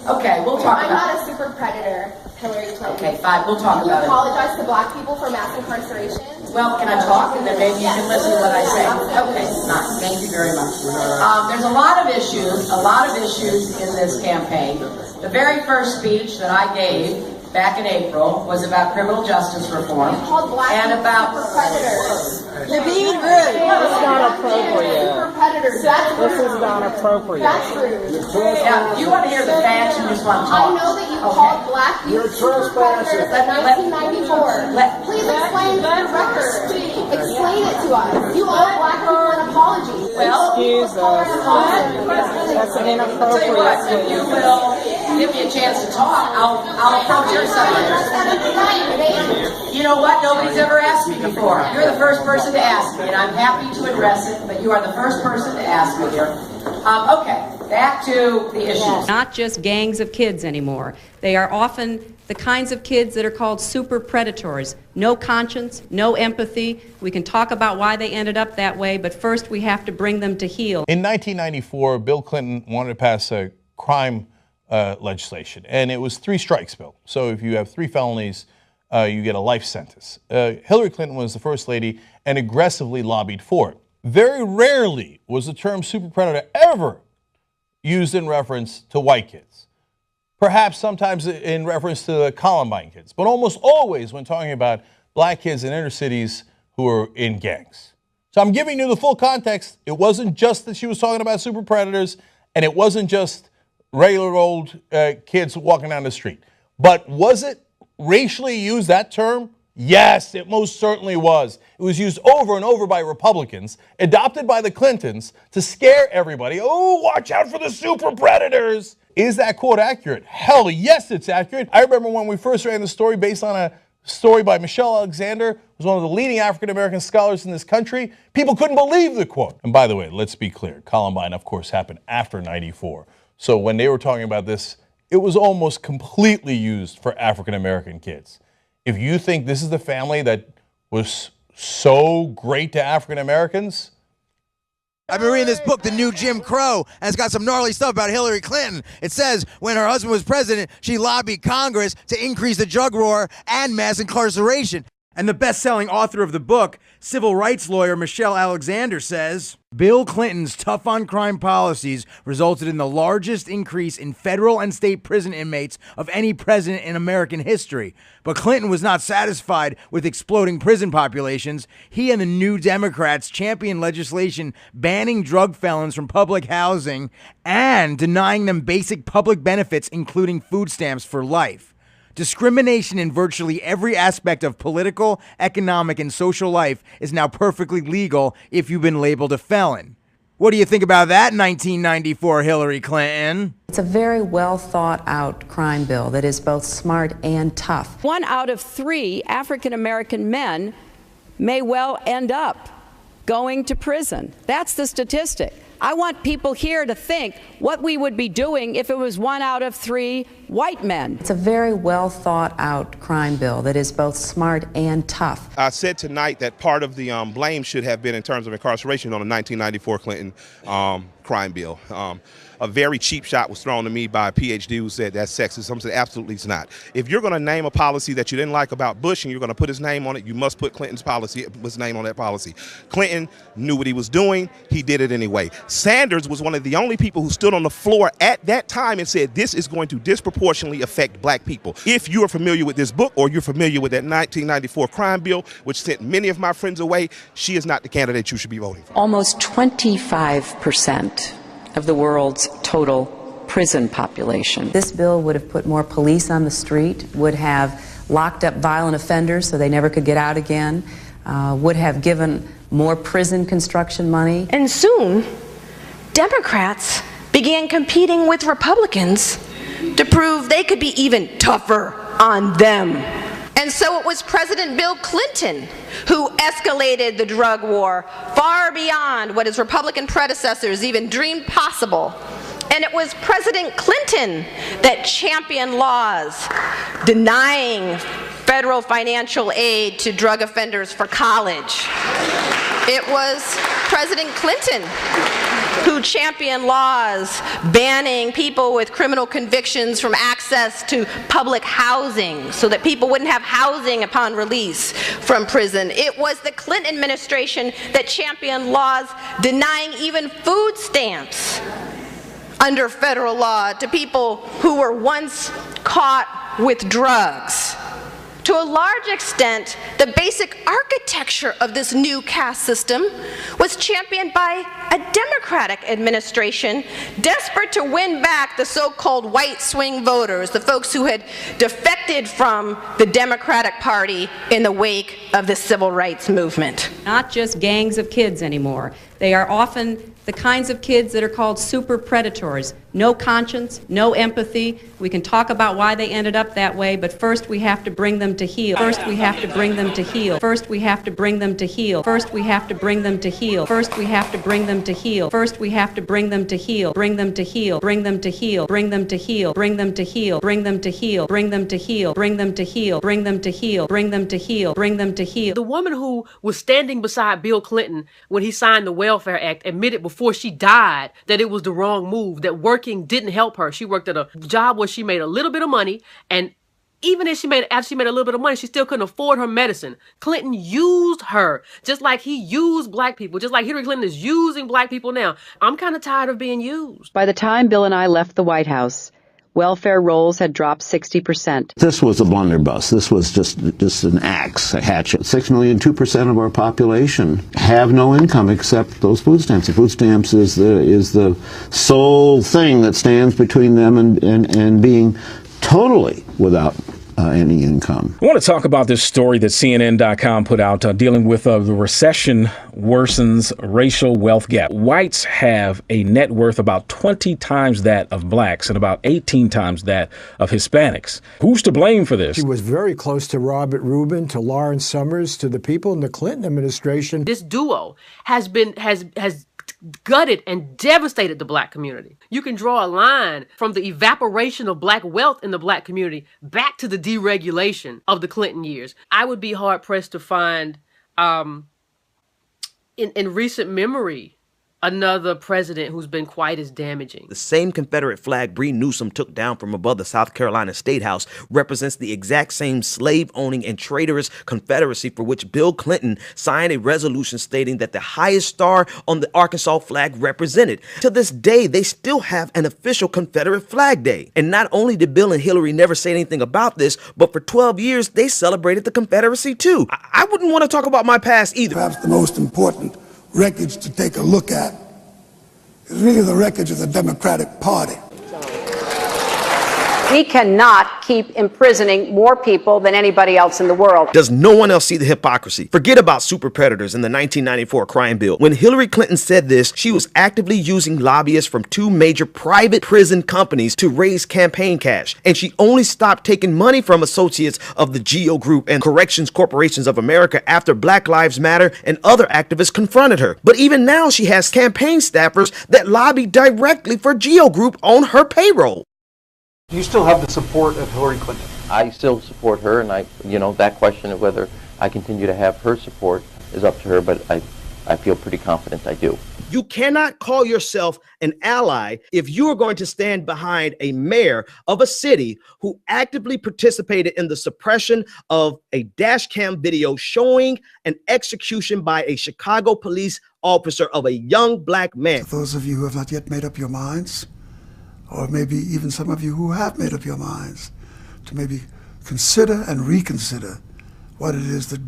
Okay, we'll talk about it. I'm not a super predator, Hillary Clinton. Okay, fine, we'll talk about it. You apologize to black people for mass incarceration? Well, can I talk, and then maybe you can listen to what I say? Okay, fine, thank you very much. There's a lot of issues in this campaign. The very first speech that I gave back in April was about criminal justice reform and about predators. You're being rude. That's not appropriate. Predators. This is not appropriate. That's rude. Yeah, you want to hear the facts, you just want to talk. I know that you called black youth super predators in 1994. Please explain the record. Explain it to us. You owe black people an apology. Excuse us. That's inappropriate. If you will give me a chance to talk, I'll approach your side. You know what? Nobody's ever asked me before. You're the first person to ask me, and I'm happy to address it, but you are the first person to ask me here. Okay, back to the issue. Not just gangs of kids anymore. They are often the kinds of kids that are called super predators. No conscience, no empathy. We can talk about why they ended up that way, but first we have to bring them to heel. In 1994, Bill Clinton wanted to pass a crime legislation, and it was 3 strikes bill. So if you have 3 felonies, you get a life sentence. Hillary Clinton was the first lady and aggressively lobbied for it. Very rarely was the term super predator ever used in reference to white kids. Perhaps sometimes in reference to the Columbine kids, but almost always when talking about black kids in inner cities who are in gangs. So I'm giving you the full context. It wasn't just that she was talking about super predators, and it wasn't just regular old kids walking down the street. But was it racially used, that term? Yes, it most certainly was. It was used over and over by Republicans, adopted by the Clintons to scare everybody. Oh, watch out for the super predators. Is that quote accurate? Hell yes, it's accurate. I remember when we first ran the story based on a story by Michelle Alexander, who was one of the leading African-American scholars in this country. People couldn't believe the quote. And by the way, let's be clear. Columbine, of course, happened after '94. So when they were talking about this, it was almost completely used for African-American kids. If you think this is the family that was so great to African Americans, I've been reading this book, The New Jim Crow, and it's got some gnarly stuff about Hillary Clinton. It says when her husband was president, she lobbied Congress to increase the drug war and mass incarceration. And the best-selling author of the book, civil rights lawyer Michelle Alexander, says Bill Clinton's tough-on-crime policies resulted in the largest increase in federal and state prison inmates of any president in American history. But Clinton was not satisfied with exploding prison populations. He and the New Democrats championed legislation banning drug felons from public housing and denying them basic public benefits, including food stamps for life. Discrimination in virtually every aspect of political, economic, and social life is now perfectly legal if you've been labeled a felon. What do you think about that, 1994 Hillary Clinton? It's a very well thought out crime bill that is both smart and tough. 1 out of 3 African American men may well end up going to prison. That's the statistic. I want people here to think what we would be doing if it was 1 out of 3 white men. It's a very well thought out crime bill that is both smart and tough. I said tonight that part of the blame should have been in terms of incarceration on the 1994 Clinton crime bill. A very cheap shot was thrown to me by a PhD who said that's sexist. I said absolutely it's not. If you're going to name a policy that you didn't like about Bush and you're going to put his name on it, you must put Clinton's policy, his name on that policy. Clinton knew what he was doing. He did it anyway. Sanders was one of the only people who stood on the floor at that time and said this is going to disproportionately affect black people. If you are familiar with this book or you're familiar with that 1994 crime bill, which sent many of my friends away, she is not the candidate you should be voting for. Almost 25% of the world's total prison population. This bill would have put more police on the street, would have locked up violent offenders so they never could get out again, would have given more prison construction money. And soon, Democrats began competing with Republicans to prove they could be even tougher on them. And so it was President Bill Clinton who escalated the drug war far beyond what his Republican predecessors even dreamed possible. And it was President Clinton that championed laws denying federal financial aid to drug offenders for college. It was President Clinton who championed laws banning people with criminal convictions from access to public housing so that people wouldn't have housing upon release from prison. It was the Clinton administration that championed laws denying even food stamps under federal law to people who were once caught with drugs. To a large extent, the basic architecture of this new caste system was championed by a Democratic administration desperate to win back the so-called white swing voters, the folks who had defected from the Democratic Party in the wake of the civil rights movement. Not just gangs of kids anymore. They are often the kinds of kids that are called super predators. No conscience, no empathy. We can talk about why they ended up that way, but first we have to bring them to heal. First we have to bring them to heal. First we have to bring them to heal. First we have to bring them to heal. First we have to bring them to heal. First we have to bring them to heal. Bring them to heal. Bring them to heal. Bring them to heal. Bring them to heal. Bring them to heal. Bring them to heal. Bring them to heal. Bring them to heal. Bring them to heal. Bring them to heal. The woman who was standing beside Bill Clinton when he signed the Welfare Act admitted before she died that it was the wrong move, that working didn't help her. She worked at a job where she made a little bit of money, and Even if after she made a little bit of money, she still couldn't afford her medicine. Clinton used her, just like he used black people, just like Hillary Clinton is using black people now. I'm kind of tired of being used. By the time Bill and I left the White House, welfare rolls had dropped 60%. This was a blunderbuss. This was just an axe, a hatchet. 6 million, 2% of our population have no income except those food stamps. The food stamps is the sole thing that stands between them and being totally without any income. I want to talk about this story that CNN.com put out dealing with the recession worsens racial wealth gap. Whites have a net worth about 20 times that of blacks and about 18 times that of Hispanics. Who's to blame for this? She was very close to Robert Rubin, to Lawrence Summers, to the people in the Clinton administration. This duo has gutted and devastated the black community. You can draw a line from the evaporation of black wealth in the black community back to the deregulation of the Clinton years. I would be hard pressed to find in recent memory another president who's been quite as damaging. The same Confederate flag Bree Newsom took down from above the South Carolina State House represents the exact same slave-owning and traitorous Confederacy for which Bill Clinton signed a resolution stating that the highest star on the Arkansas flag represented. To this day, they still have an official Confederate Flag Day. And not only did Bill and Hillary never say anything about this, but for 12 years, they celebrated the Confederacy too. I wouldn't want to talk about my past either. Perhaps the most important wreckage to take a look at is really the wreckage of the Democratic Party. We cannot keep imprisoning more people than anybody else in the world. Does no one else see the hypocrisy? Forget about super predators in the 1994 crime bill. When Hillary Clinton said this, she was actively using lobbyists from 2 major private prison companies to raise campaign cash. And she only stopped taking money from associates of the GEO Group and Corrections Corporations of America after Black Lives Matter and other activists confronted her. But even now, she has campaign staffers that lobby directly for GEO Group on her payroll. Do you still have the support of Hillary Clinton? I still support her, and that question of whether I continue to have her support is up to her, but I feel pretty confident I do. You cannot call yourself an ally if you are going to stand behind a mayor of a city who actively participated in the suppression of a dash cam video showing an execution by a Chicago police officer of a young black man. For those of you who have not yet made up your minds, or maybe even some of you who have made up your minds, to maybe consider and reconsider what it is that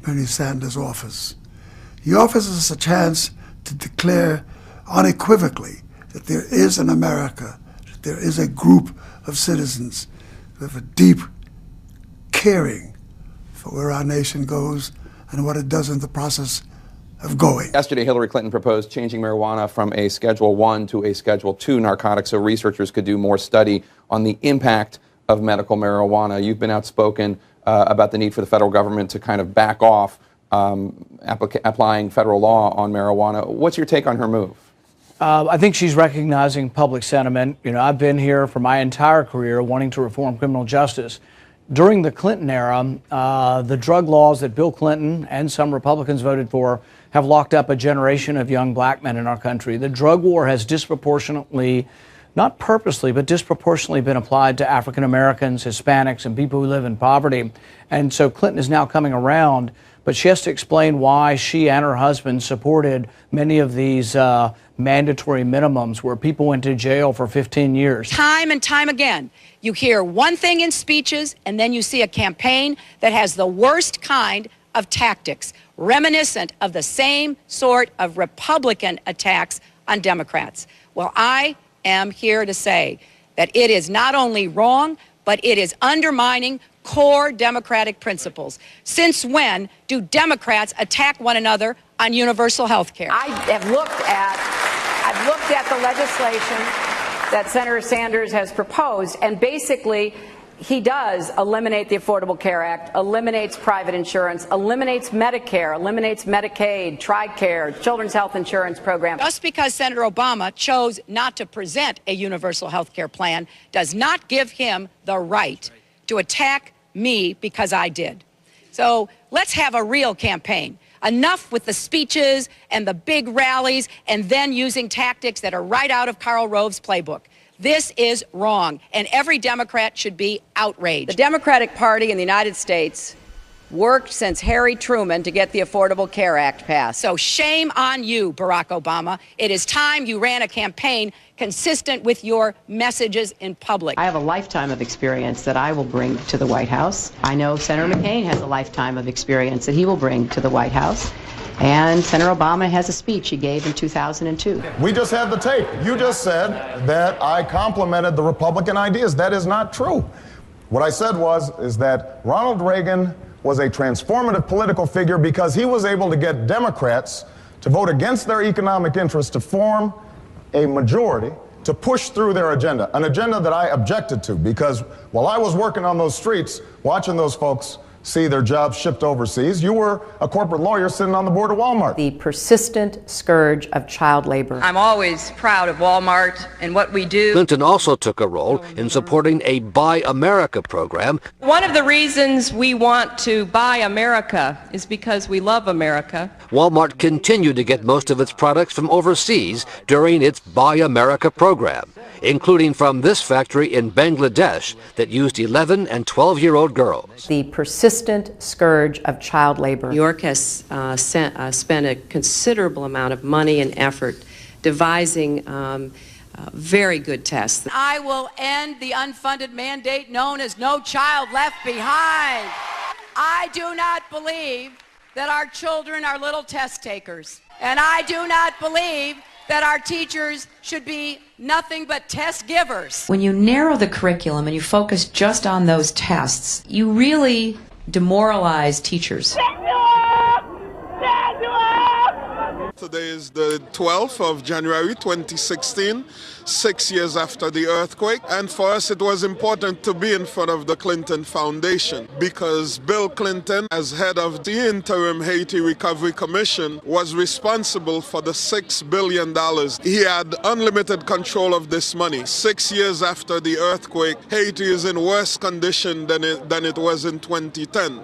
Bernie Sanders offers. He offers us a chance to declare unequivocally that there is an America, that there is a group of citizens who have a deep caring for where our nation goes and what it does in the process of going. Yesterday, Hillary Clinton proposed changing marijuana from a Schedule I to a Schedule II narcotic so researchers could do more study on the impact of medical marijuana. You've been outspoken about the need for the federal government to kind of back off applying federal law on marijuana. What's your take on her move? I think she's recognizing public sentiment. I've been here for my entire career wanting to reform criminal justice. During the Clinton era, the drug laws that Bill Clinton and some Republicans voted for have locked up a generation of young black men in our country. The drug war has disproportionately, not purposely, but disproportionately been applied to African Americans, Hispanics, and people who live in poverty. And so Clinton is now coming around, but she has to explain why she and her husband supported many of these mandatory minimums where people went to jail for 15 years. Time and time again, you hear one thing in speeches, and then you see a campaign that has the worst kind of tactics, reminiscent of the same sort of Republican attacks on Democrats. Well, I am here to say that it is not only wrong, but it is undermining core democratic principles. Since when do Democrats attack one another on universal health care? I've looked at the legislation that Senator Sanders has proposed, and basically he does eliminate the Affordable Care Act, eliminates private insurance, eliminates Medicare, eliminates Medicaid, TRICARE, Children's Health Insurance Program. Just because Senator Obama chose not to present a universal health care plan does not give him the right to attack me because I did. So let's have a real campaign. Enough with the speeches and the big rallies and then using tactics that are right out of Karl Rove's playbook. This is wrong, and every Democrat should be outraged. The Democratic Party in the United States worked since Harry Truman to get the Affordable Care Act passed. So shame on you, Barack Obama. It is time you ran a campaign consistent with your messages in public. I have a lifetime of experience that I will bring to the White House. I know Senator McCain has a lifetime of experience that he will bring to the White House. And Senator Obama has a speech he gave in 2002. We just had the tape. You just said that I complimented the Republican ideas. That is not true. What I said is that Ronald Reagan was a transformative political figure because he was able to get Democrats to vote against their economic interests to form a majority to push through their agenda, an agenda that I objected to because while I was working on those streets, watching those folks see their jobs shipped overseas, you were a corporate lawyer sitting on the board of Walmart. The persistent scourge of child labor. I'm always proud of Walmart and what we do. Clinton also took a role in supporting a Buy America program. One of the reasons we want to buy America is because we love America. Walmart continued to get most of its products from overseas during its Buy America program, including from this factory in Bangladesh that used 11 and 12-year-old girls. The persistent scourge of child labor. New York has spent a considerable amount of money and effort devising very good tests. I will end the unfunded mandate known as No Child Left Behind. I do not believe that our children are little test takers. And I do not believe that our teachers should be nothing but test givers. When you narrow the curriculum and you focus just on those tests, you really demoralize teachers. Today is the 12th of January 2016, 6 years after the earthquake. And for us, it was important to be in front of the Clinton Foundation because Bill Clinton, as head of the interim Haiti Recovery Commission, was responsible for the $6 billion. He had unlimited control of this money. 6 years after the earthquake, Haiti is in worse condition than it was in 2010.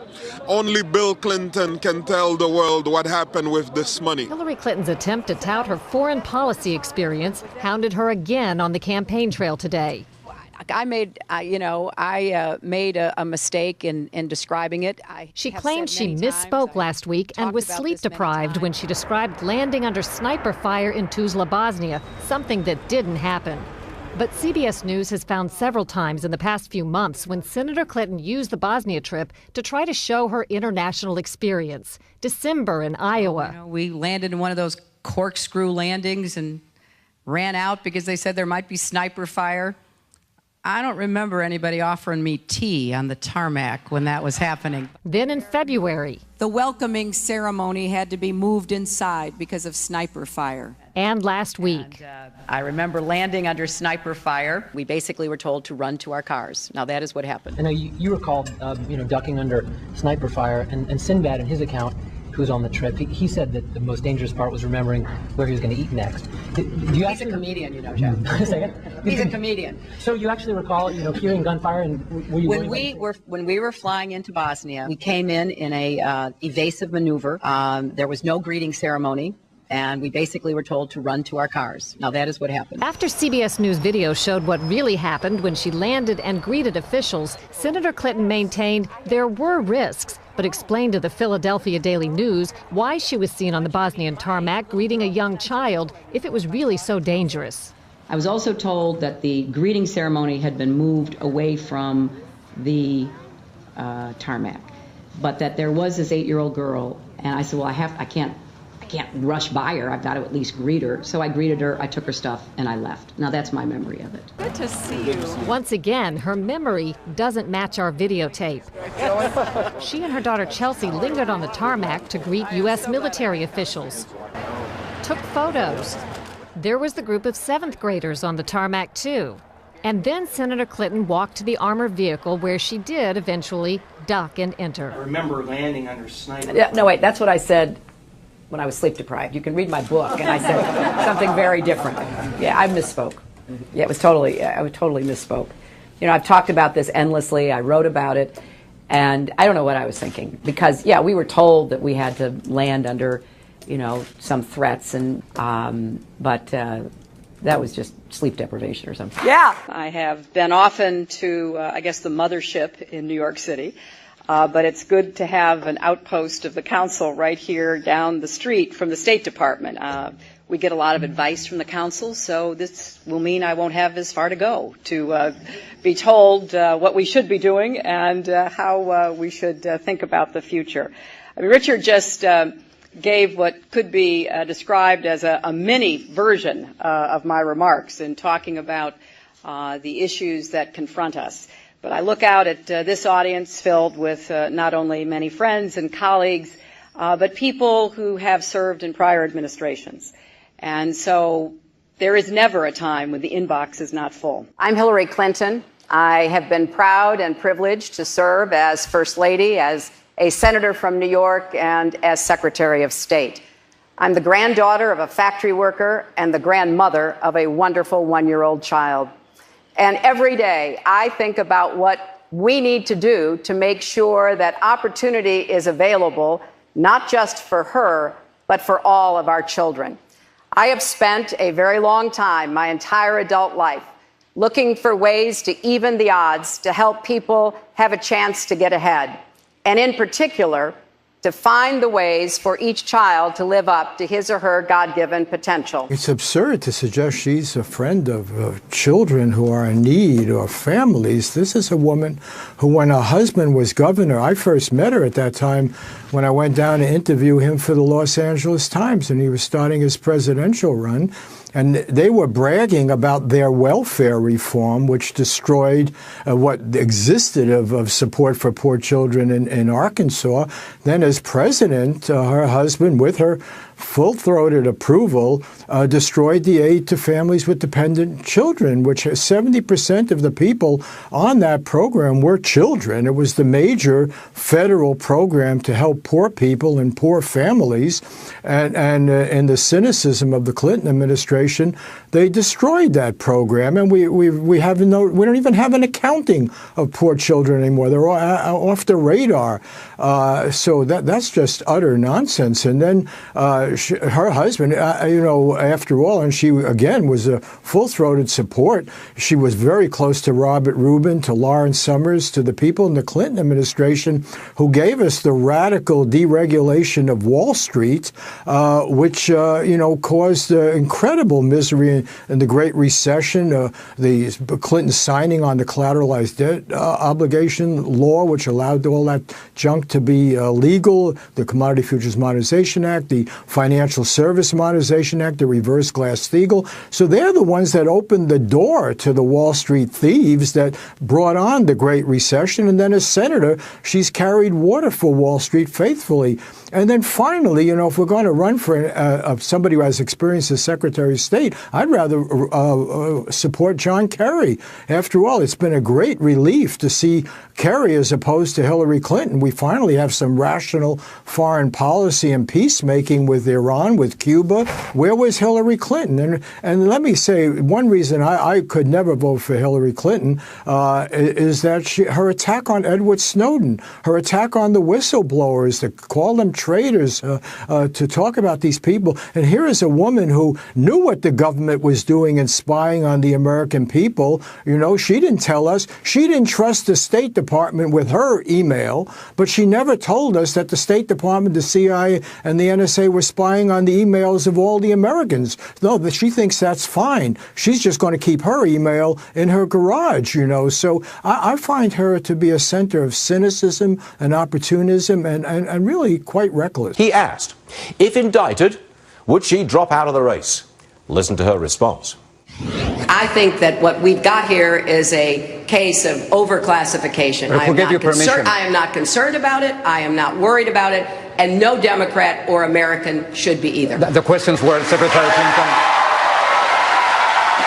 Only Bill Clinton can tell the world what happened with this money. Hillary Clinton's attempt to tout her foreign policy experience hounded her again on the campaign trail today. I made a mistake in describing it. She claimed she misspoke last week and was sleep deprived when she described landing under sniper fire in Tuzla, Bosnia, something that didn't happen. But CBS News has found several times in the past few months when Senator Clinton used the Bosnia trip to try to show her international experience. December in Iowa. We landed in one of those corkscrew landings and ran out because they said there might be sniper fire. I don't remember anybody offering me tea on the tarmac when that was happening. Then in February. The welcoming ceremony had to be moved inside because of sniper fire. And last week. I remember landing under sniper fire. We basically were told to run to our cars. Now that is what happened. I know you recall, ducking under sniper fire, and Sinbad in his account, who was on the trip, he said that the most dangerous part was remembering where he was going to eat next. He's a comedian, Jeff. He's a comedian. So you actually recall, hearing gunfire, and were you when we were flying into Bosnia, we came in a evasive maneuver. There was no greeting ceremony. And we basically were told to run to our cars. Now that is what happened. After CBS News video showed what really happened when she landed and greeted officials, Senator Clinton maintained there were risks, but explained to the Philadelphia Daily News why she was seen on the Bosnian tarmac greeting a young child if it was really so dangerous. I was also told that the greeting ceremony had been moved away from the tarmac, but that there was this 8-year-old girl, and I said, well, I can't rush by her. I've got to at least greet her. So I greeted her, I took her stuff, and I left. Now that's my memory of it. Good to see you. Once again, her memory doesn't match our videotape. She and her daughter Chelsea lingered on the tarmac to greet U.S. military officials. Took photos. There was the group of 7th graders on the tarmac too. And then Senator Clinton walked to the armored vehicle where she did eventually duck and enter. I remember landing under sniper. Yeah, no, wait, that's what I said when I was sleep deprived. You can read my book, and I said something very different. Yeah, I misspoke. Yeah, I totally misspoke. I've talked about this endlessly. I wrote about it, and I don't know what I was thinking because, yeah, we were told that we had to land under, some threats, and but that was just sleep deprivation or something. Yeah. I have been often to, I guess, the mothership in New York City. But it's good to have an outpost of the council right here down the street from the State Department. We get a lot of advice from the council, so this will mean I won't have as far to go to be told what we should be doing and how we should think about the future. I mean, Richard just gave what could be described as a mini version of my remarks in talking about the issues that confront us. But I look out at this audience filled with not only many friends and colleagues, but people who have served in prior administrations. And so there is never a time when the inbox is not full. I'm Hillary Clinton. I have been proud and privileged to serve as First Lady, as a senator from New York, and as Secretary of State. I'm the granddaughter of a factory worker and the grandmother of a wonderful one-year-old child. And every day I think about what we need to do to make sure that opportunity is available, not just for her, but for all of our children. I have spent a very long time, my entire adult life, looking for ways to even the odds to help people have a chance to get ahead. And in particular, to find the ways for each child to live up to his or her God-given potential. It's absurd to suggest she's a friend of children who are in need or families. This is a woman who, when her husband was governor, I first met her at that time when I went down to interview him for the Los Angeles Times, and he was starting his presidential run. And they were bragging about their welfare reform, which destroyed what existed of support for poor children in Arkansas. Then as president, her husband, with her full-throated approval, destroyed the aid to families with dependent children, which 70% of the people on that program were children. It was the major federal program to help poor people and poor families. And in the cynicism of the Clinton administration, they destroyed that program, and we don't even have an accounting of poor children anymore. They're all off the radar. So that's just utter nonsense. And then her husband, after all, and she again was a full-throated support. She was very close to Robert Rubin, to Lawrence Summers, to the people in the Clinton administration who gave us the radical deregulation of Wall Street, which caused incredible misery in the Great Recession. The Clinton signing on the collateralized debt obligation law, which allowed all that junk to be legal. The Commodity Futures Modernization Act, the Financial Service Modernization Act, the Reverse Glass-Steagall. So they're the ones that opened the door to the Wall Street thieves that brought on the Great Recession. And then as senator, she's carried water for Wall Street faithfully. And then finally, if we're going to run for somebody who has experience as Secretary of State, I'd rather support John Kerry. After all, it's been a great relief to see Kerry as opposed to Hillary Clinton. We finally have some rational foreign policy and peacemaking with Iran, with Cuba. Where was Hillary Clinton? And let me say, one reason I could never vote for Hillary Clinton is that her attack on Edward Snowden, her attack on the whistleblowers, to call them traitors, to talk about these people. And here is a woman who knew what the government was doing and spying on the American people. She didn't tell us. She didn't trust the State Department with her email, but she never told us that the State Department, the CIA, and the NSA were spying on the emails of all the Americans. No, she thinks that's fine. She's just going to keep her email in her garage, So I find her to be a center of cynicism and opportunism and really quite reckless. He asked, if indicted, would she drop out of the race? Listen to her response. I think that what we've got here is a case of overclassification. I am not concerned about it. I am not worried about it. And no Democrat or American should be either. The questions were, Secretary Clinton,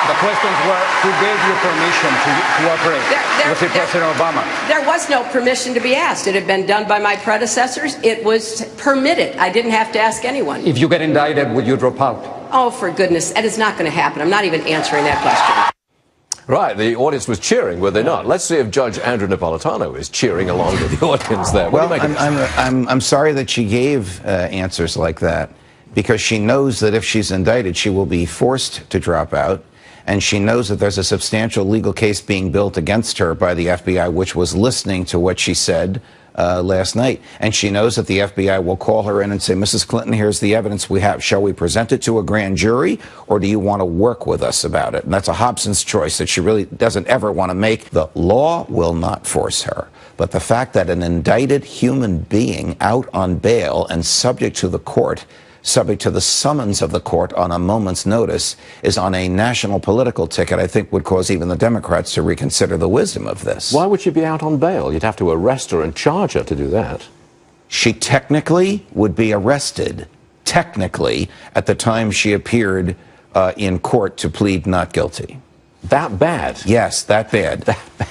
the questions were, who gave you permission to operate? Was it President Obama? There was no permission to be asked. It had been done by my predecessors. It was permitted. I didn't have to ask anyone. If you get indicted, would you drop out? Oh, for goodness, that is not going to happen. I'm not even answering that question. Right, the audience was cheering, were they not? Let's see if Judge Andrew Napolitano is cheering along with the audience there. Well, I'm sorry that she gave answers like that. because she knows that if she's indicted, she will be forced to drop out. And she knows that there's a substantial legal case being built against her by the FBI, which was listening to what she said last night. And she knows that the FBI will call her in and say, Mrs. Clinton, here's the evidence we have. Shall we present it to a grand jury, or do you want to work with us about it? And that's a Hobson's choice that she really doesn't ever want to make. The law will not force her. But the fact that an indicted human being out on bail and subject to the court, subject to the summons of the court on a moment's notice, is on a national political ticket, I think would cause even the Democrats to reconsider the wisdom of this. Why would she be out on bail? You'd have to arrest her and charge her to do that. She technically would be arrested, technically, at the time she appeared in court to plead not guilty. That bad? Yes, that bad.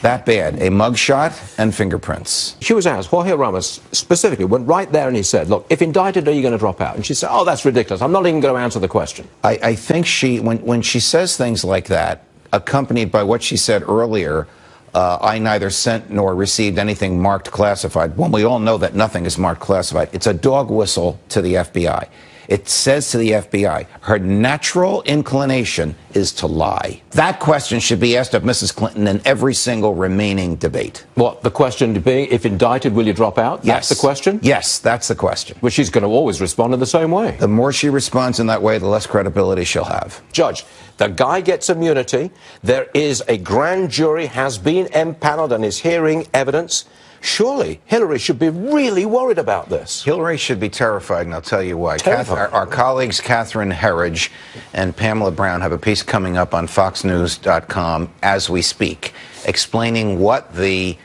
That bad. A mugshot and fingerprints. She was asked, Jorge Ramos specifically went right there and he said, look, if indicted, are you going to drop out? And she said, oh, that's ridiculous. I'm not even going to answer the question. I think when she says things like that, accompanied by what she said earlier, I neither sent nor received anything marked classified, when we all know that nothing is marked classified. It's a dog whistle to the FBI. It says to the FBI, her natural inclination is to lie. That question should be asked of Mrs. Clinton in every single remaining debate. What, the question being, if indicted, will you drop out? Yes. That's the question? Yes, that's the question. But she's going to always respond in the same way. The more she responds in that way, the less credibility she'll have. Judge, the guy gets immunity. There is a grand jury, has been empaneled and is hearing evidence. Surely Hillary should be really worried about this. Hillary should be terrified, and I'll tell you why. Our colleagues Catherine Herridge and Pamela Brown have a piece coming up on FoxNews.com as we speak, explaining what the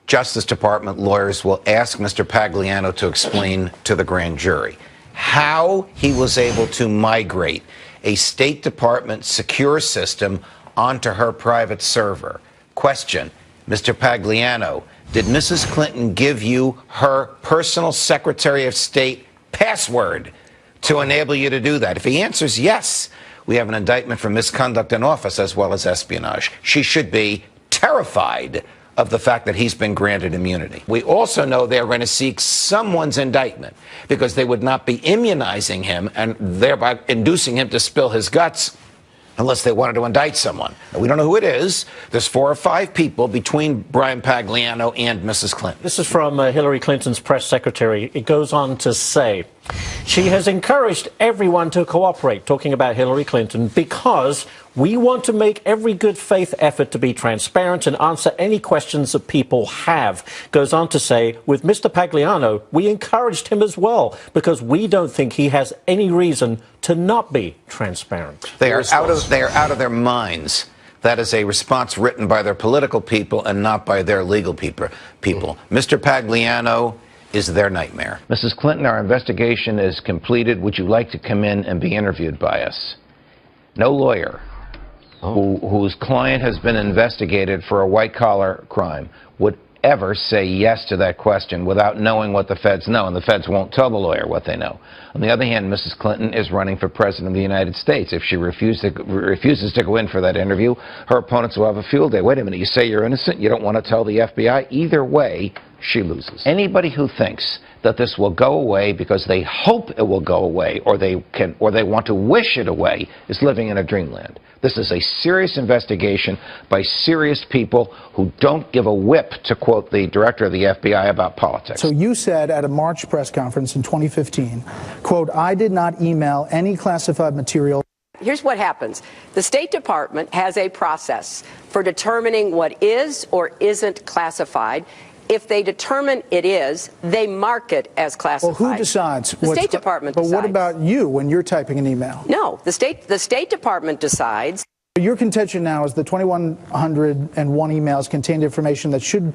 Justice Department lawyers will ask Mr. Pagliano to explain to the grand jury. How he was able to migrate a State Department secure system onto her private server. Question, Mr. Pagliano, did Mrs. Clinton give you her personal Secretary of State password to enable you to do that? If he answers yes, we have an indictment for misconduct in office as well as espionage. She should be terrified of the fact that he's been granted immunity. We also know they're going to seek someone's indictment because they would not be immunizing him and thereby inducing him to spill his guts unless they wanted to indict someone. Now, we don't know who it is. There's 4 or 5 people between Brian Pagliano and Mrs. Clinton. This is from Hillary Clinton's press secretary. It goes on to say, she has encouraged everyone to cooperate, talking about Hillary Clinton, because we want to make every good faith effort to be transparent and answer any questions that people have. Goes on to say, with Mr. Pagliano, we encouraged him as well, because we don't think he has any reason to not be transparent. They are out of their minds. That is a response written by their political people and not by their legal people. Mr. Pagliano is their nightmare. Mrs. Clinton, our investigation is completed. Would you like to come in and be interviewed by us? No lawyer whose client has been investigated for a white-collar crime would ever say yes to that question without knowing what the feds know, and the feds won't tell the lawyer what they know. On the other hand, Mrs. Clinton is running for president of the United States. If she refuses to go in for that interview, her opponents will have a field day. Wait a minute, you say you're innocent, you don't want to tell the FBI? Either way, she loses. Anybody who thinks that this will go away because they hope it will go away or they want to wish it away is living in a dreamland. This is a serious investigation by serious people who don't give a whip, to quote the director of the FBI, about politics. So you said at a March press conference in 2015, quote, I did not email any classified material. Here's what happens. The State Department has a process for determining what is or isn't classified. If they determine it is, they mark it as classified. Well, who decides? The State Department decides. But what about you when you're typing an email? No, the State Department decides. Your contention now is the 2,101 emails contained information that should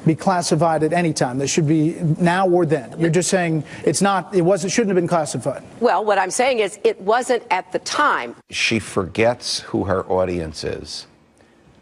be classified at any time. That should be now or then. You're just saying shouldn't have been classified. Well, what I'm saying is it wasn't at the time. She forgets who her audience is.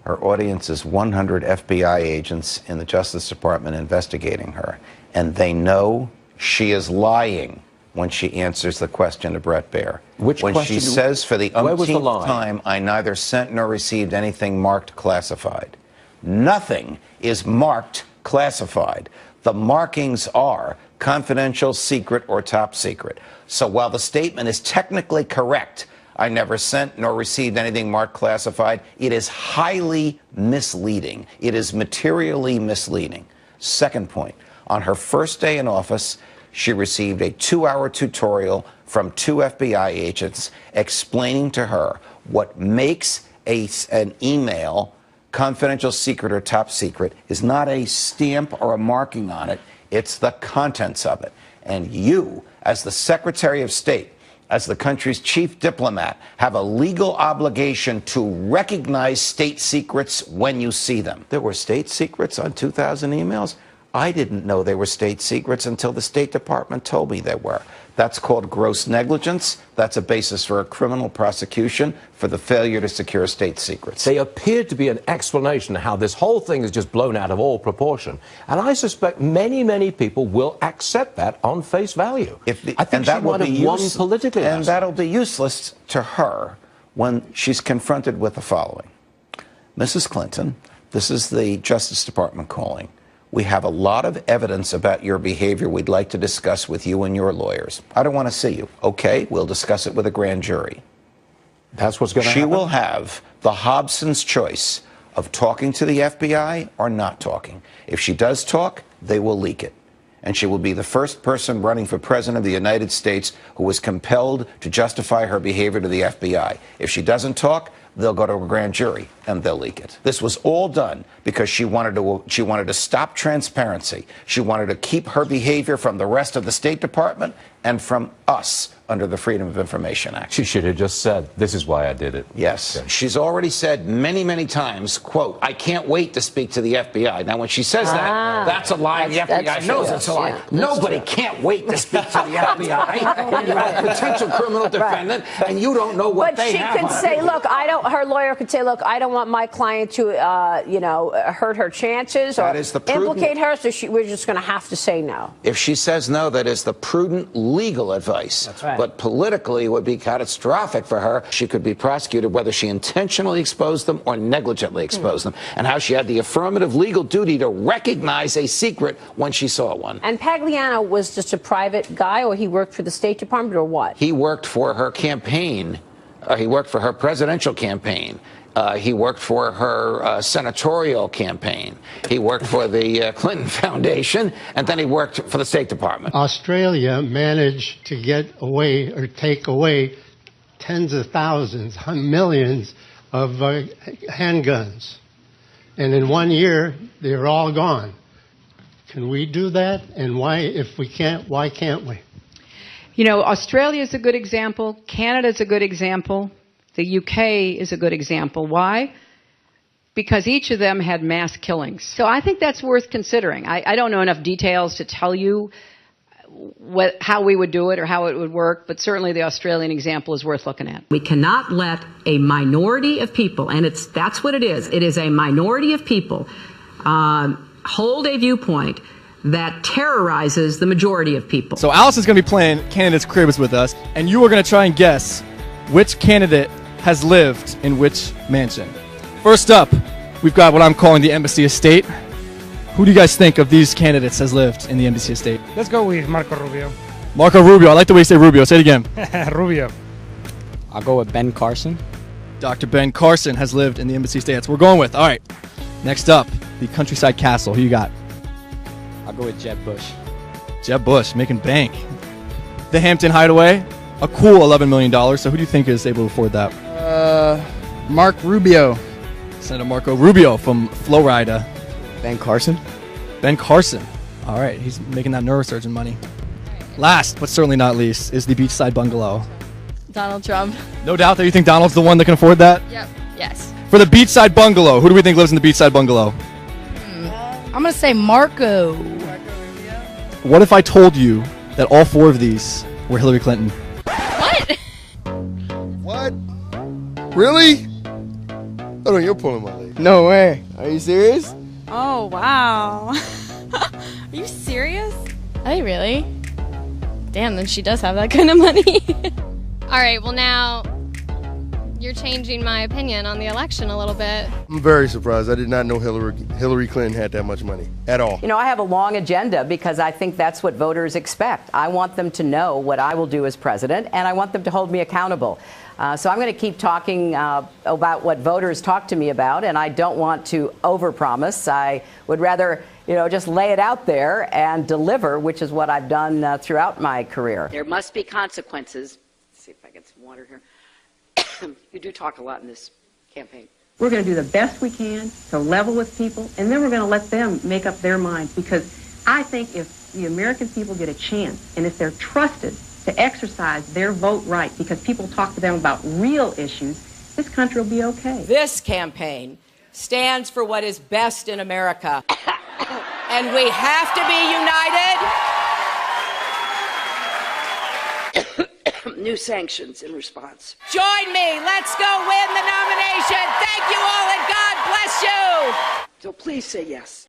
Her audience is 100 FBI agents in the Justice Department investigating her, and they know she is lying when she answers the question to Brett Baier. When she says for the umpteenth time, I neither sent nor received anything marked classified. Nothing is marked classified. The markings are confidential, secret, or top secret. So while the statement is technically correct, I never sent nor received anything marked classified, it is highly misleading. It is materially misleading. Second point, on her first day in office, she received a 2-hour tutorial from 2 FBI agents explaining to her what makes an email confidential, secret, or top secret is not a stamp or a marking on it. It's the contents of it. And you, as the Secretary of State, as the country's chief diplomat, have a legal obligation to recognize state secrets when you see them. There were state secrets on 2,000 emails. I didn't know they were state secrets until the State Department told me they were. That's called gross negligence. That's a basis for a criminal prosecution for the failure to secure state secrets. They appear to be an explanation of how this whole thing is just blown out of all proportion. And I suspect many, many people will accept that on face value. I think she might have won politically. And that'll be useless to her when she's confronted with the following. Mrs. Clinton, this is the Justice Department calling. We have a lot of evidence about your behavior we'd like to discuss with you and your lawyers. I don't want to see you. Okay, we'll discuss it with a grand jury. That's what's going to happen? She will have the Hobson's choice of talking to the FBI or not talking. If she does talk, they will leak it. And she will be the first person running for president of the United States who was compelled to justify her behavior to the FBI. If she doesn't talk, they'll go to a grand jury and they'll leak it. This was all done because she wanted to stop transparency. She wanted to keep her behavior from the rest of the State Department and from us under the Freedom of Information Act. She should have just said, this is why I did it. Yes. Okay. She's already said many, many times, quote, I can't wait to speak to the FBI. Now, when she says that, that's a lie. The FBI knows it's a lie. Yeah, nobody can't wait to speak to the FBI when you have a potential criminal defendant and you don't know what they have. But she could say, look, her lawyer could say, look, I don't want my client to, hurt her chances or implicate her, so we're just going to have to say no. If she says no, that is the prudent legal advice. That's right. But politically, it would be catastrophic for her. She could be prosecuted whether she intentionally exposed them or negligently exposed them, and how she had the affirmative legal duty to recognize a secret when she saw one. And Pagliano was just a private guy, or he worked for the State Department, or what? He worked for her campaign. He worked for her presidential campaign. He worked for her senatorial campaign. He worked for the Clinton Foundation, and then he worked for the State Department. Australia managed to get away or take away tens of thousands, millions of handguns. And in 1 year, they're all gone. Can we do that? And why, if we can't, why can't we? You know, Australia is a good example. Canada is a good example. The UK is a good example. Why? Because each of them had mass killings. So I think that's worth considering. I don't know enough details to tell you how we would do it or how it would work, but certainly the Australian example is worth looking at. We cannot let a minority of people, and that's what it is. It is a minority of people hold a viewpoint that terrorizes the majority of people. So Alice is going to be playing Candidates Cribs with us, and you are going to try and guess which candidate has lived in which mansion. First up, we've got what I'm calling the Embassy Estate. Who do you guys think of these candidates has lived in the Embassy Estate? Let's go with Marco Rubio. Marco Rubio. I like the way you say Rubio. Say it again. Rubio. I'll go with Ben Carson. Dr. Ben Carson has lived in the Embassy Estate. That's what we're going with. All right. Next up, the Countryside Castle. Who you got? I'll go with Jeb Bush. Jeb Bush, making bank. The Hampton Hideaway, a cool $11 million. So who do you think is able to afford that? Mark Rubio. Senator Marco Rubio from Florida. Ben Carson. Ben Carson. All right, he's making that neurosurgeon money. Last, but certainly not least, is the Beachside Bungalow. Donald Trump. No doubt that you think Donald's the one that can afford that? Yep. Yes. For the Beachside Bungalow, who do we think lives in the Beachside Bungalow? I'm going to say Marco. What if I told you that all four of these were Hillary Clinton? What? What? Really? Oh no, you're pulling my leg. No way. Are you serious? Oh, wow. Are you serious? Are you really? Damn, then she does have that kind of money. All right, well now, you're changing my opinion on the election a little bit. I'm very surprised. I did not know Hillary Clinton had that much money at all. You know, I have a long agenda because I think that's what voters expect. I want them to know what I will do as president, and I want them to hold me accountable. So I'm going to keep talking about what voters talk to me about, and I don't want to overpromise. I would rather, just lay it out there and deliver, which is what I've done throughout my career. There must be consequences. Let's see if I get some water here. You do talk a lot in this campaign. We're going to do the best we can to level with people, and then we're going to let them make up their minds, because I think if the American people get a chance, and if they're trusted to exercise their vote right, because people talk to them about real issues, this country will be okay. This campaign stands for what is best in America, and we have to be united. New sanctions in response. Join me. Let's go win the nomination. Thank you all, and God bless you. So please say yes.